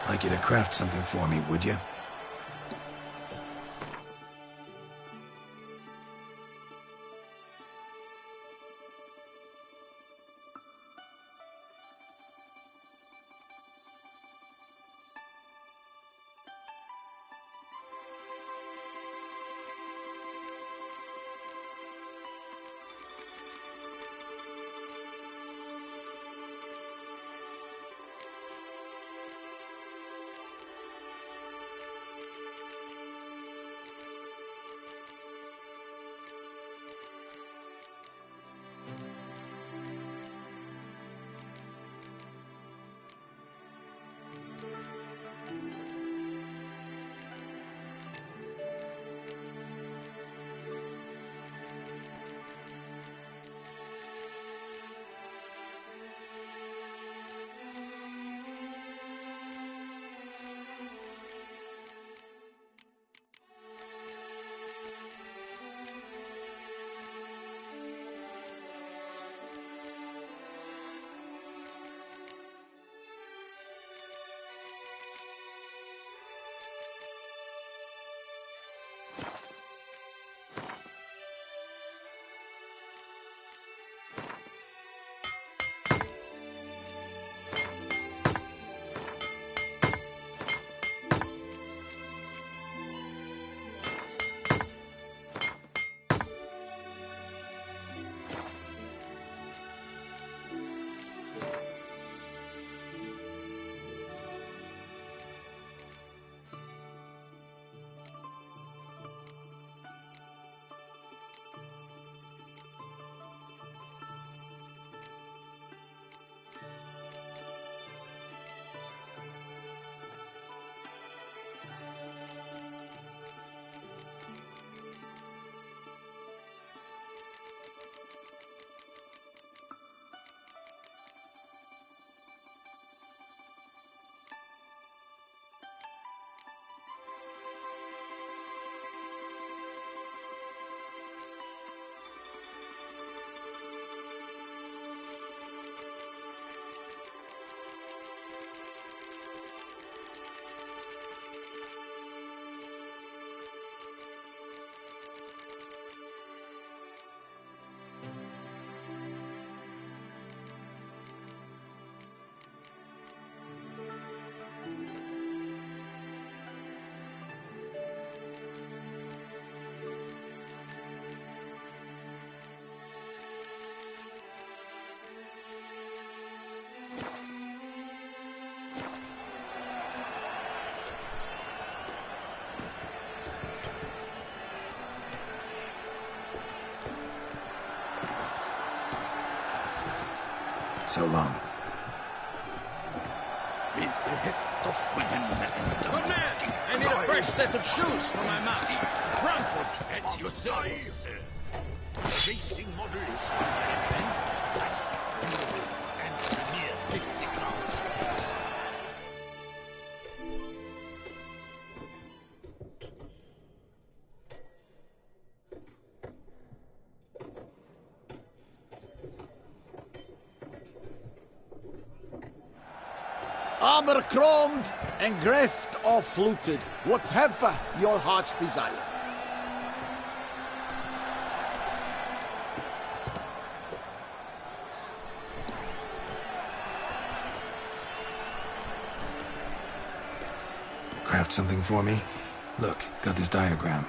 Like you to craft something for me, would you? So long. Good man! I need a fresh set of shoes for my mount. Browncoats. At your service, sir. Racing model is one I recommend. Light, durable, and near 50 crowns apiece. Armor chromed, engraved or fluted, whatever your heart's desire. Craft something for me? Look, got this diagram.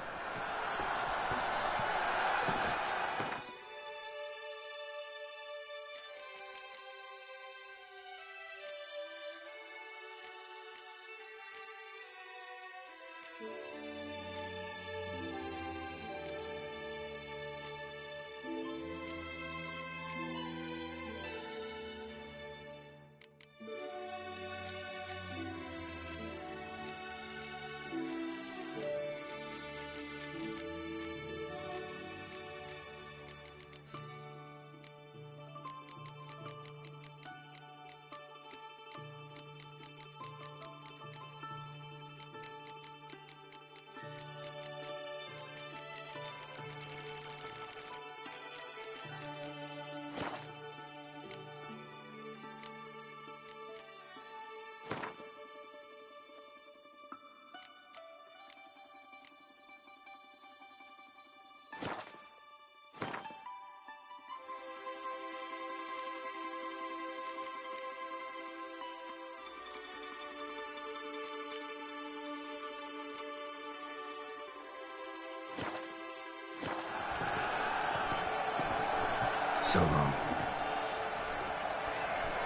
So long.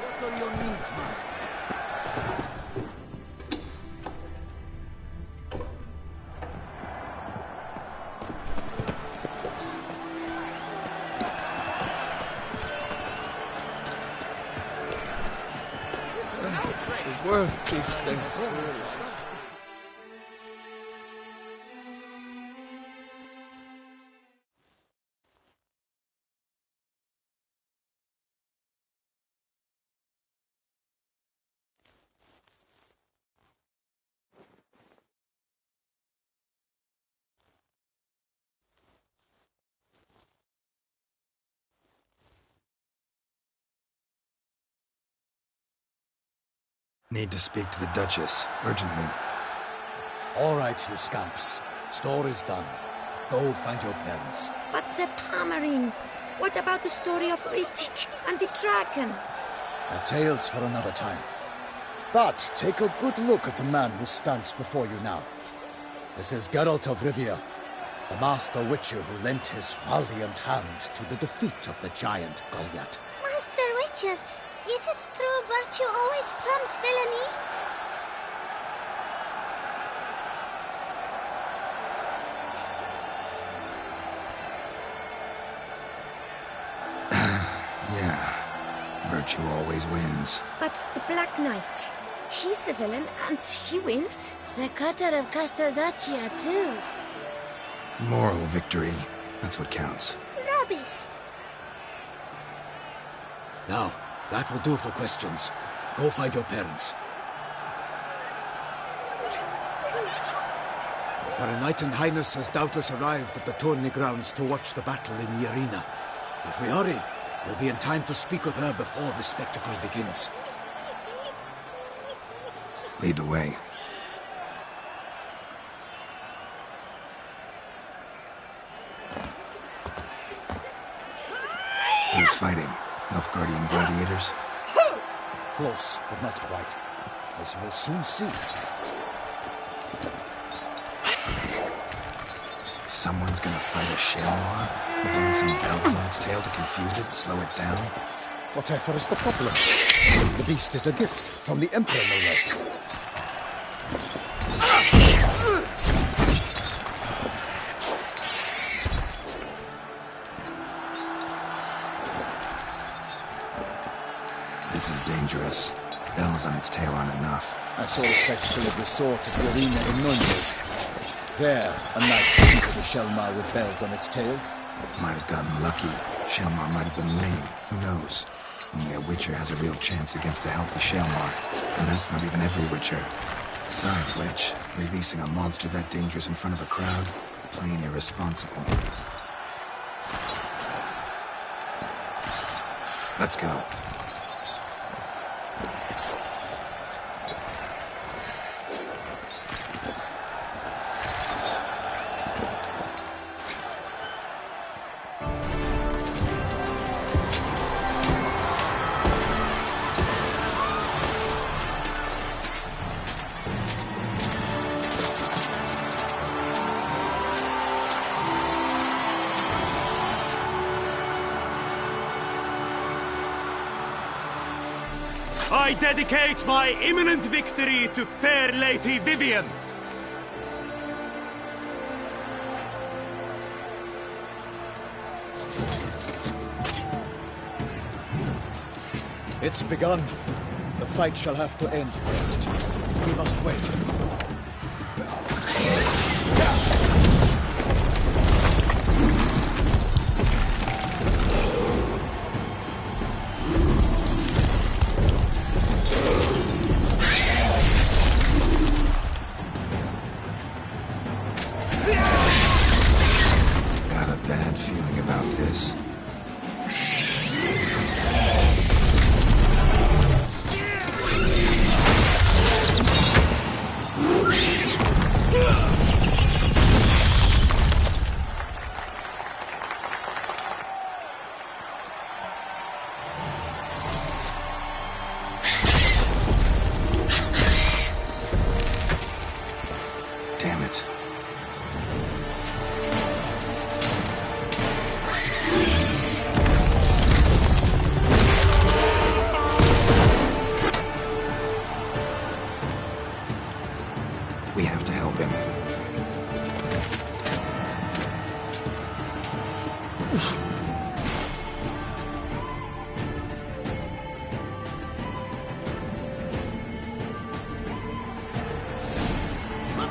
What are your needs, master? It's worth these things. Need to speak to the Duchess, urgently. All right, you scamps. Story's done. Go find your parents. But the Palmerine, what about the story of Riddick and the dragon? They're tales for another time. But take a good look at the man who stands before you now. This is Geralt of Rivia, the master witcher who lent his valiant hand to the defeat of the giant Goliath. Master Witcher, is it true virtue always trumps villainy? Yeah, virtue always wins. But the Black Knight, he's a villain and he wins. The cutter of Casteldaccia, too. Moral victory, that's what counts. Rubbish. Now, that will do for questions. Go find your parents. Her Enlightened Highness has doubtless arrived at the tourney grounds to watch the battle in the arena. If we hurry, we'll be in time to speak with her before the spectacle begins. Lead the way. Who's fighting? Nilfgaardian gladiators? Close, but not quite. As you will soon see. Someone's gonna fight a Shamrock with only some bells on its tail to confuse it, slow it down? Whatever is the problem? The beast is a gift from the Emperor, no less. This is dangerous. Bells on its tail aren't enough. I saw a spectacle of the sort at the arena in Nürnberg. There, a knight defeated a Shelmar with bells on its tail. Might have gotten lucky. Shelmar might have been lame. Who knows? Only a Witcher has a real chance against a healthy Shelmar. And that's not even every Witcher. Besides which, releasing a monster that dangerous in front of a crowd, plain irresponsible. Let's go. I dedicate my imminent victory to fair Lady Vivian. It's begun. The fight shall have to end first. We must wait. Got a bad feeling about this. Damn it. We have to help him.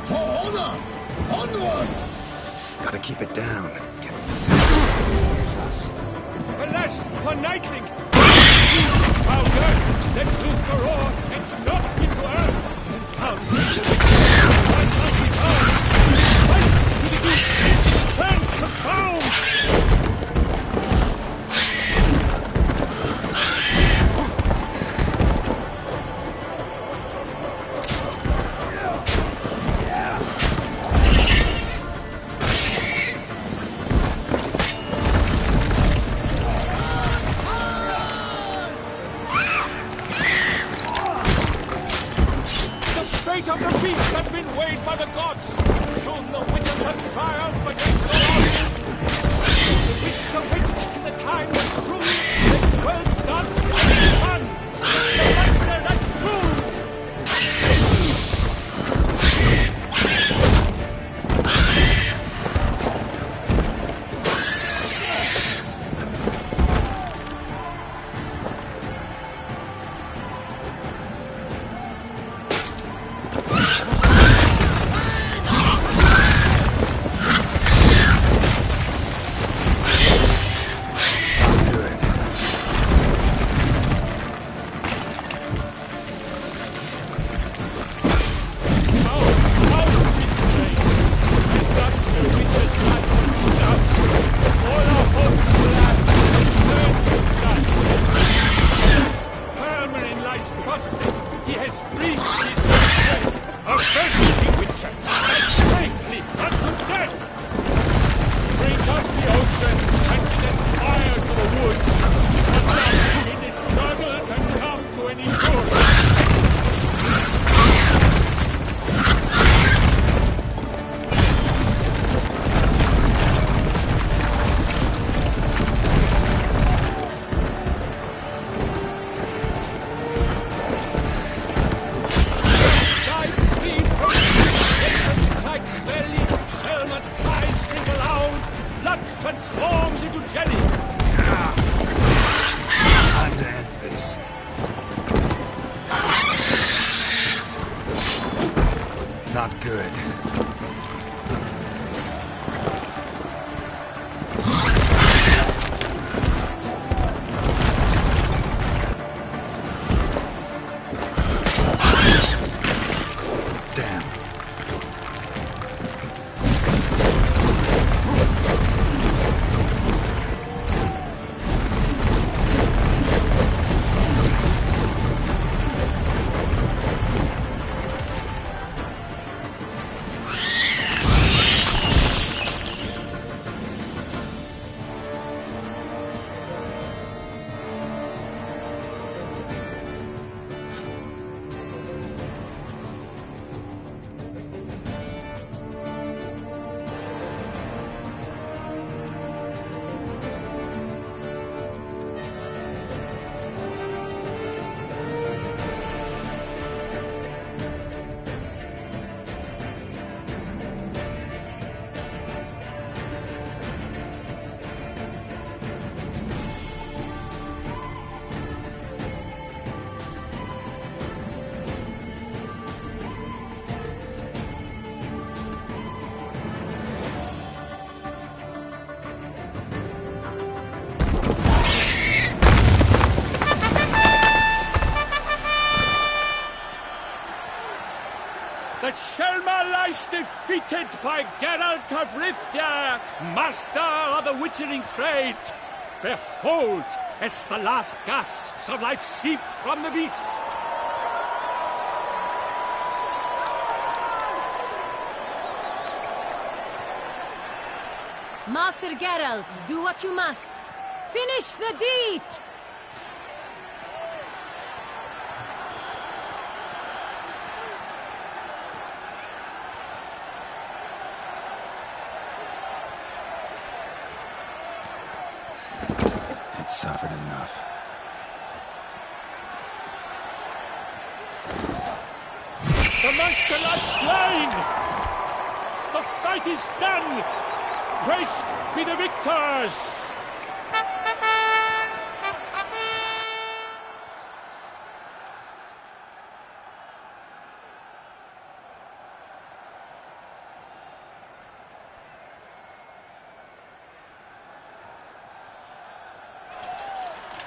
For honor! Onward! Gotta keep it down. Get hears us. Alas, for Nightling! Foul girl, let loose the roar and knock into earth, and down into the mighty power! Fight to the east! Stands confound! The fate of the beast has been weighed by the gods. Soon the witches shall triumph against the odds. The witch await till the time was true. The 12 dance in the sun. Split the monster like food. defeated by Geralt of Rivia, master of the witchering trade. Behold, as the last gasps of life seep from the beast. Master Geralt, do what you must. Finish the deed! It's suffered enough. The monster lies slain! The fight is done! Praised be the victors!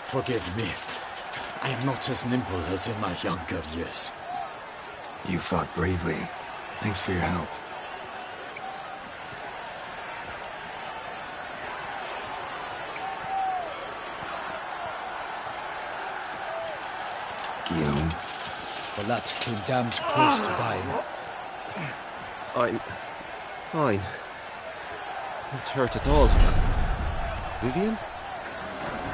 Forgive me. I am not as nimble as in my younger years. You fought bravely. Thanks for your help. Guillaume. The lad came damned close to dying. I'm fine. Not hurt at all. Vivian?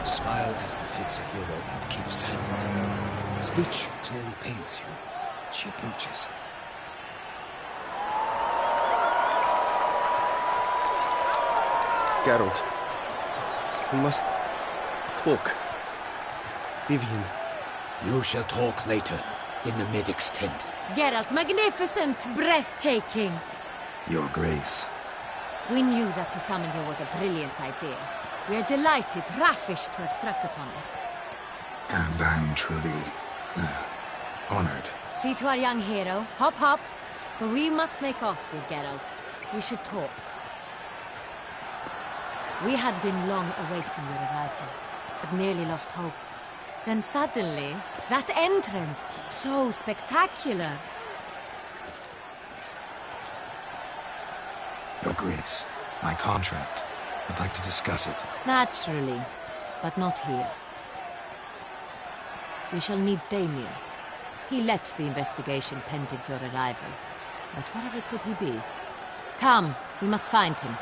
Smile as befits a hero and keep silent. Speech clearly pains you. She approaches. Geralt. We must talk. Vivian. You shall talk later, in the medic's tent. Geralt, magnificent, breathtaking. Your Grace. We knew that to summon you was a brilliant idea. We are delighted, ravished to have struck upon it. And I'm truly honored. See to our young hero. Hop, hop. For we must make off with Geralt. We should talk. We had been long awaiting your arrival, but nearly lost hope. Then suddenly, that entrance, so spectacular. Your Grace, my contract. I'd like to discuss it. Naturally, but not here. We shall need Damien. He led the investigation pending your arrival. But whatever could he be? Come, we must find him.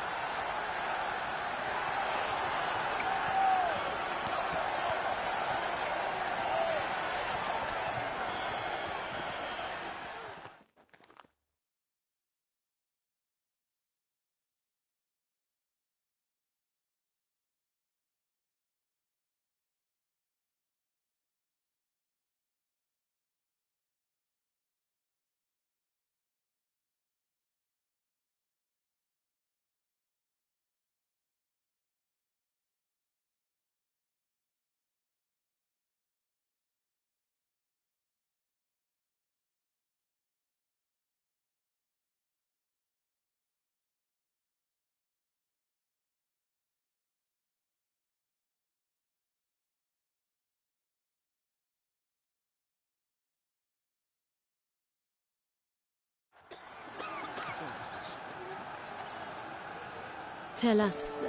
Tell us,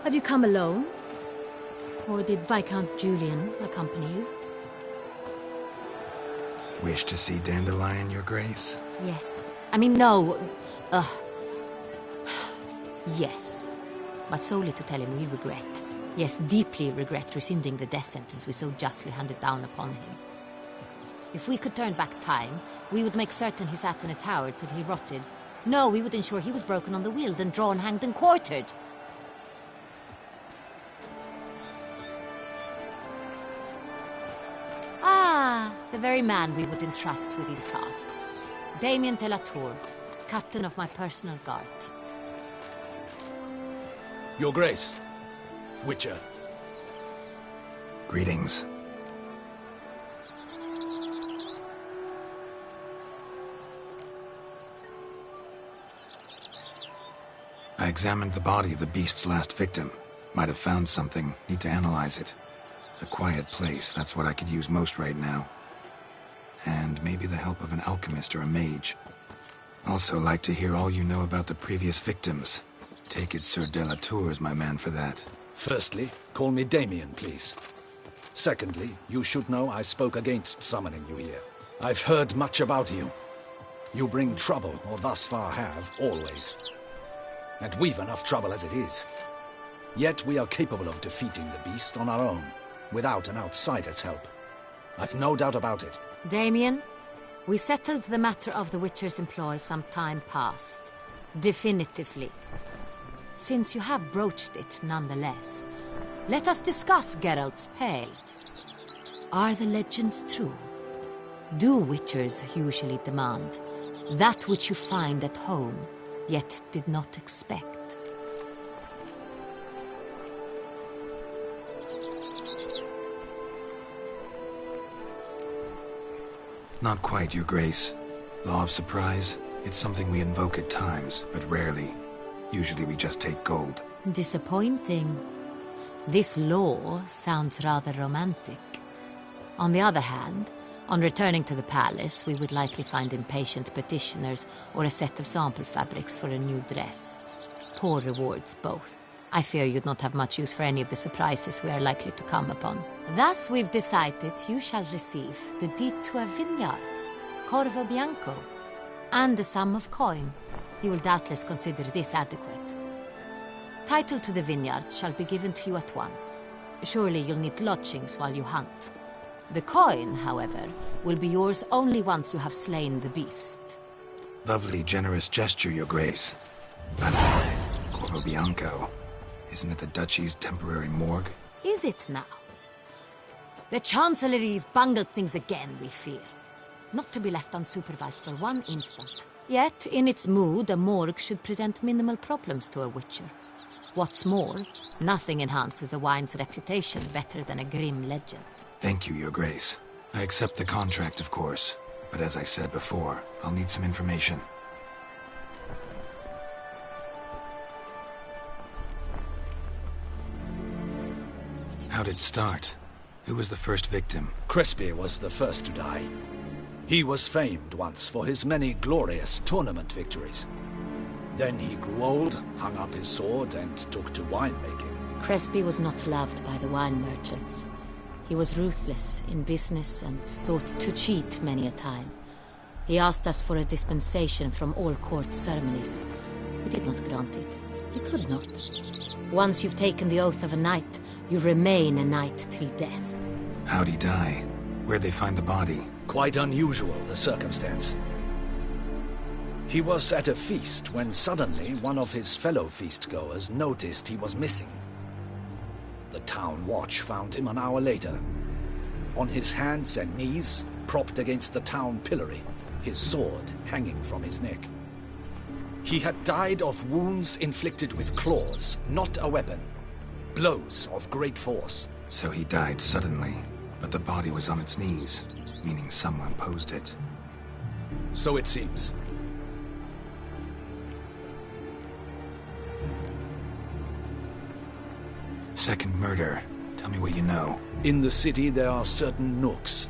have you come alone? Or did Viscount Julian accompany you? Wish to see Dandelion, Your Grace? Yes. I mean, no. Yes. But solely to tell him we regret. Yes, deeply regret rescinding the death sentence we so justly handed down upon him. If we could turn back time, we would make certain he sat in a tower till he rotted. No, we would ensure he was broken on the wheel, then drawn, hanged, and quartered. Ah, the very man we would entrust with these tasks. Damien de la Tour, captain of my personal guard. Your Grace, Witcher. Greetings. I examined the body of the beast's last victim. Might have found something. Need to analyze it. A quiet place, that's what I could use most right now. And maybe the help of an alchemist or a mage. Also like to hear all you know about the previous victims. Take it Sir Delatour is my man for that. Firstly, call me Damien, please. Secondly, you should know I spoke against summoning you here. I've heard much about you. You bring trouble, or thus far have, always. And we've enough trouble as it is. Yet we are capable of defeating the beast on our own, without an outsider's help. I've no doubt about it. Damien, we settled the matter of the Witcher's employ some time past. Definitively. Since you have broached it nonetheless, let us discuss Geralt's Pale. Are the legends true? Do Witchers usually demand that which you find at home, yet did not expect? Not quite, Your Grace. Law of surprise, it's something we invoke at times, but rarely. Usually we just take gold. Disappointing. This law sounds rather romantic. On the other hand, on returning to the palace, we would likely find impatient petitioners or a set of sample fabrics for a new dress. Poor rewards, both. I fear you'd not have much use for any of the surprises we are likely to come upon. Thus, we've decided you shall receive the deed to a vineyard, Corvo Bianco, and a sum of coin. You will doubtless consider this adequate. Title to the vineyard shall be given to you at once. Surely you'll need lodgings while you hunt. The coin, however, will be yours only once you have slain the beast. Lovely, generous gesture, Your Grace. But Corvo Bianco, isn't it the Duchy's temporary morgue? Is it now? The Chancellery's bungled things again, we fear. Not to be left unsupervised for one instant. Yet, in its mood, a morgue should present minimal problems to a Witcher. What's more, nothing enhances a wine's reputation better than a grim legend. Thank you, Your Grace. I accept the contract, of course. But as I said before, I'll need some information. How'd it start? Who was the first victim? Crespi was the first to die. He was famed once for his many glorious tournament victories. Then he grew old, hung up his sword, and took to winemaking. Crespi was not loved by the wine merchants. He was ruthless in business and thought to cheat many a time. He asked us for a dispensation from all court ceremonies. We did not grant it. We could not. Once you've taken the oath of a knight, you remain a knight till death. How'd he die? Where'd they find the body? Quite unusual, the circumstance. He was at a feast when suddenly one of his fellow feastgoers noticed he was missing. The town watch found him an hour later. On his hands and knees, propped against the town pillory, his sword hanging from his neck. He had died of wounds inflicted with claws, not a weapon. Blows of great force. So he died suddenly, but the body was on its knees, meaning someone posed it. So it seems. Second murder. Tell me what you know. In the city there are certain nooks.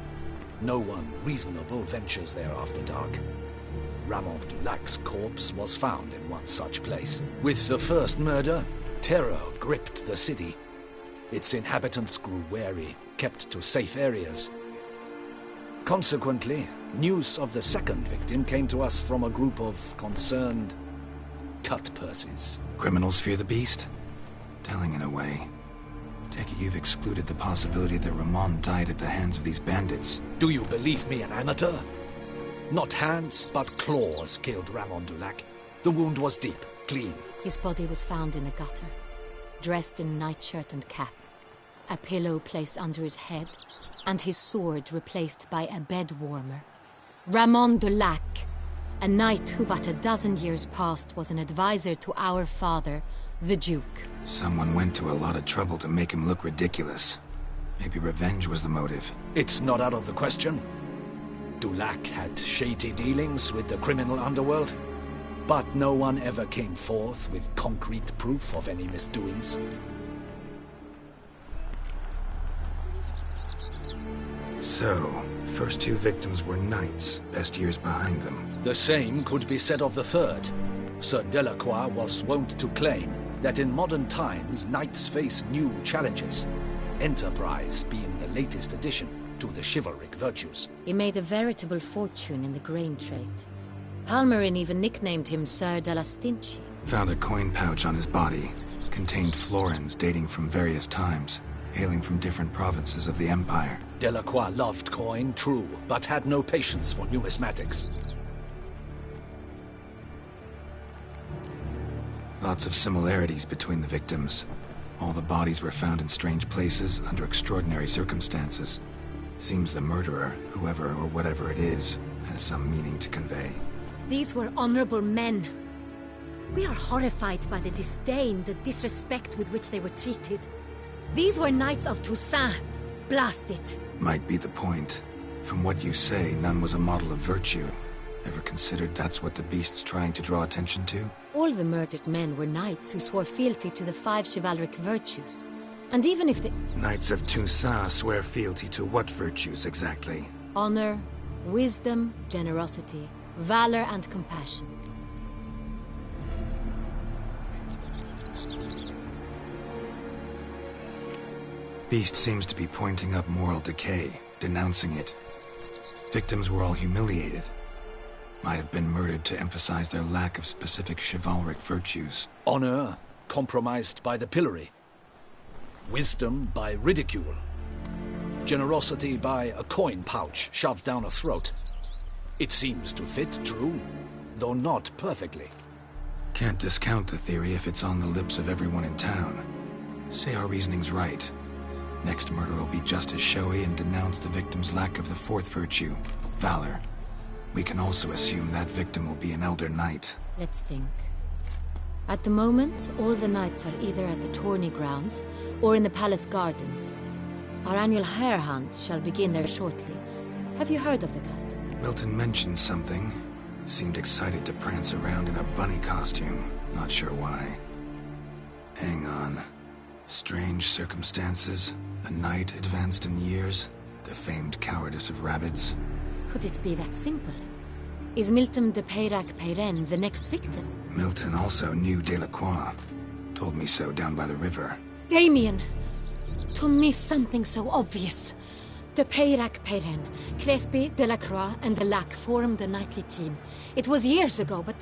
No one reasonable ventures there after dark. Ramon Dulac's corpse was found in one such place. With the first murder, terror gripped the city. Its inhabitants grew wary, kept to safe areas. Consequently, news of the second victim came to us from a group of concerned cut-purses. Criminals fear the beast? Telling in a way. Take it you've excluded the possibility that Ramon died at the hands of these bandits. Do you believe me an amateur? Not hands, but claws killed Ramon Dulac. The wound was deep, clean. His body was found in a gutter, dressed in nightshirt and cap, a pillow placed under his head, and his sword replaced by a bed warmer. Ramon Dulac, a knight who but a dozen years past was an advisor to our father, the Duke. Someone went to a lot of trouble to make him look ridiculous. Maybe revenge was the motive. It's not out of the question. Dulac had shady dealings with the criminal underworld, but no one ever came forth with concrete proof of any misdoings. So, First two victims were knights, best years behind them. The same could be said of the third. Sir Delacroix was wont to claim that in modern times knights face new challenges, enterprise being the latest addition to the chivalric virtues. He made a veritable fortune in the grain trade. Palmerin even nicknamed him Sir de la Stinchi. Found a coin pouch on his body. Contained florins dating from various times, hailing from different provinces of the Empire. Delacroix loved coin, true, but had no patience for numismatics. Lots of similarities between the victims. All the bodies were found in strange places under extraordinary circumstances. Seems the murderer, whoever or whatever it is, has some meaning to convey. These were honorable men. We are horrified by the disdain, the disrespect with which they were treated. These were knights of Toussaint. Blast it. Might be the point. From what you say, none was a model of virtue. Ever considered that's what the beast's trying to draw attention to? All the murdered men were knights who swore fealty to the 5 chivalric virtues. And even if the... Knights of Toussaint swear fealty to what virtues exactly? Honor, wisdom, generosity, valor and compassion. Beast seems to be pointing up moral decay, denouncing it. Victims were all humiliated. Might have been murdered to emphasize their lack of specific chivalric virtues. Honor compromised by the pillory. Wisdom by ridicule. Generosity by a coin pouch shoved down a throat. It seems to fit, true, though not perfectly. Can't discount the theory if it's on the lips of everyone in town. Say our reasoning's right. Next murder will be just as showy and denounce the victim's lack of the 4th virtue, valor. We can also assume that victim will be an elder knight. Let's think. At the moment, all the knights are either at the tourney grounds or in the palace gardens. Our annual hare hunt shall begin there shortly. Have you heard of the custom? Milton mentioned something. Seemed excited to prance around in a bunny costume. Not sure why. Hang on. Strange circumstances. A knight advanced in years. The famed cowardice of rabbits. Could it be that simple? Is Milton de Peyrac-Peyren the next victim? Milton also knew Delacroix. Told me so down by the river. Damien! To miss something so obvious. De Peyrac-Peyren, Crespi, Delacroix, and Delac formed a knightly team. It was years ago, but...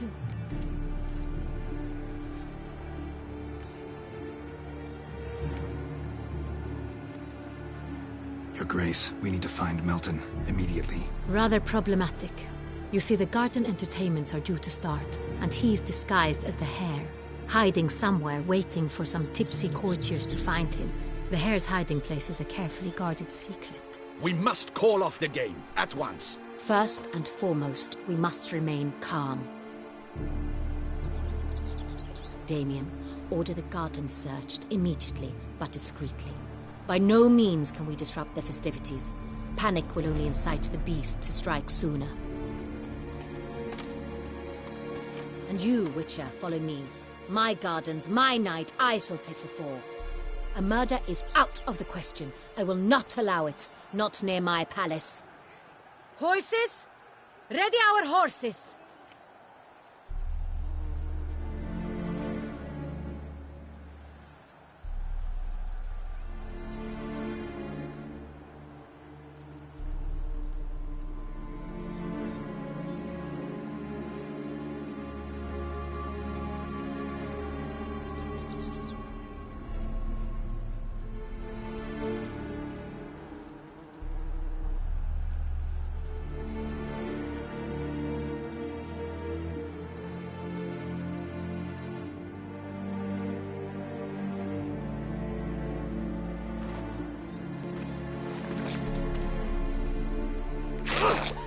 Your Grace, we need to find Milton, immediately. Rather problematic. You see, the garden entertainments are due to start, and he's disguised as the hare, hiding somewhere, waiting for some tipsy courtiers to find him. The hare's hiding place is a carefully guarded secret. We must call off the game, at once. First and foremost, we must remain calm. Damien, order the garden searched immediately, but discreetly. By no means can we disrupt the festivities. Panic will only incite the beast to strike sooner. And you, Witcher, follow me. My gardens, my night, I shall take the fall. A murder is out of the question. I will not allow it. Not near my palace. Horses? Ready our horses!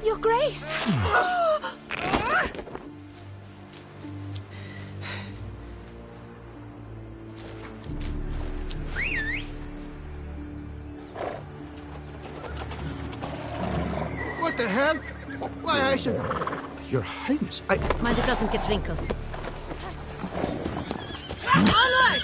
Your Grace! What the hell? Why, I said... Your Highness, I... Mind it doesn't get wrinkled. Onward!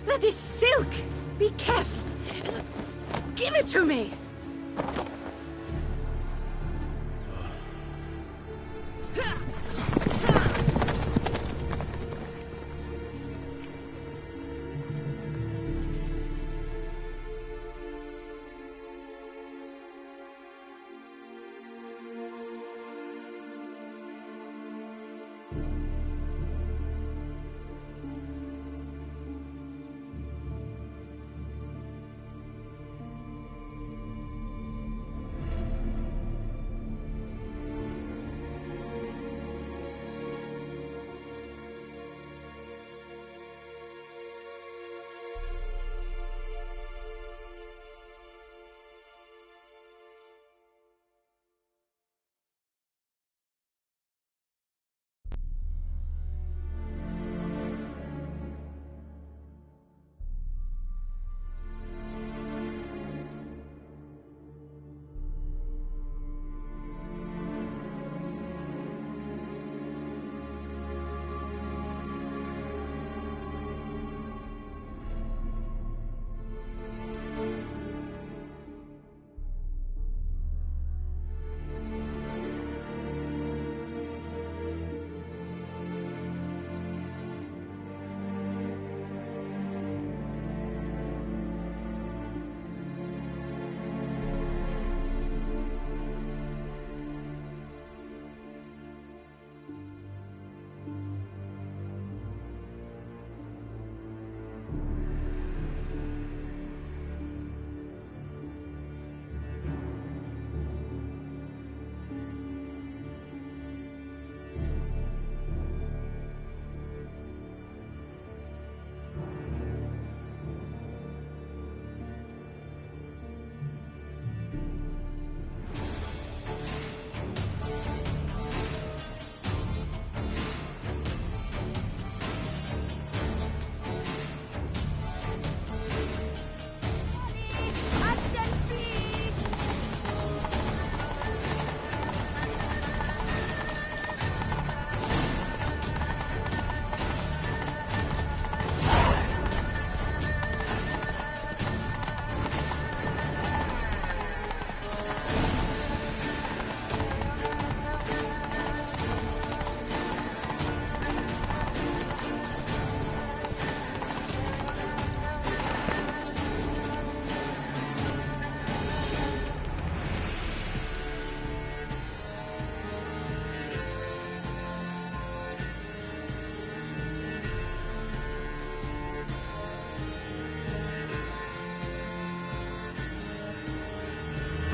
That is silk! Be careful! Give it to me!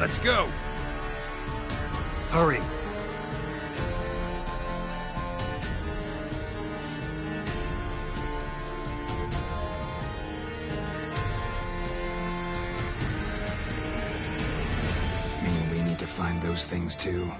Let's go! Hurry! Mean we need to find those things too?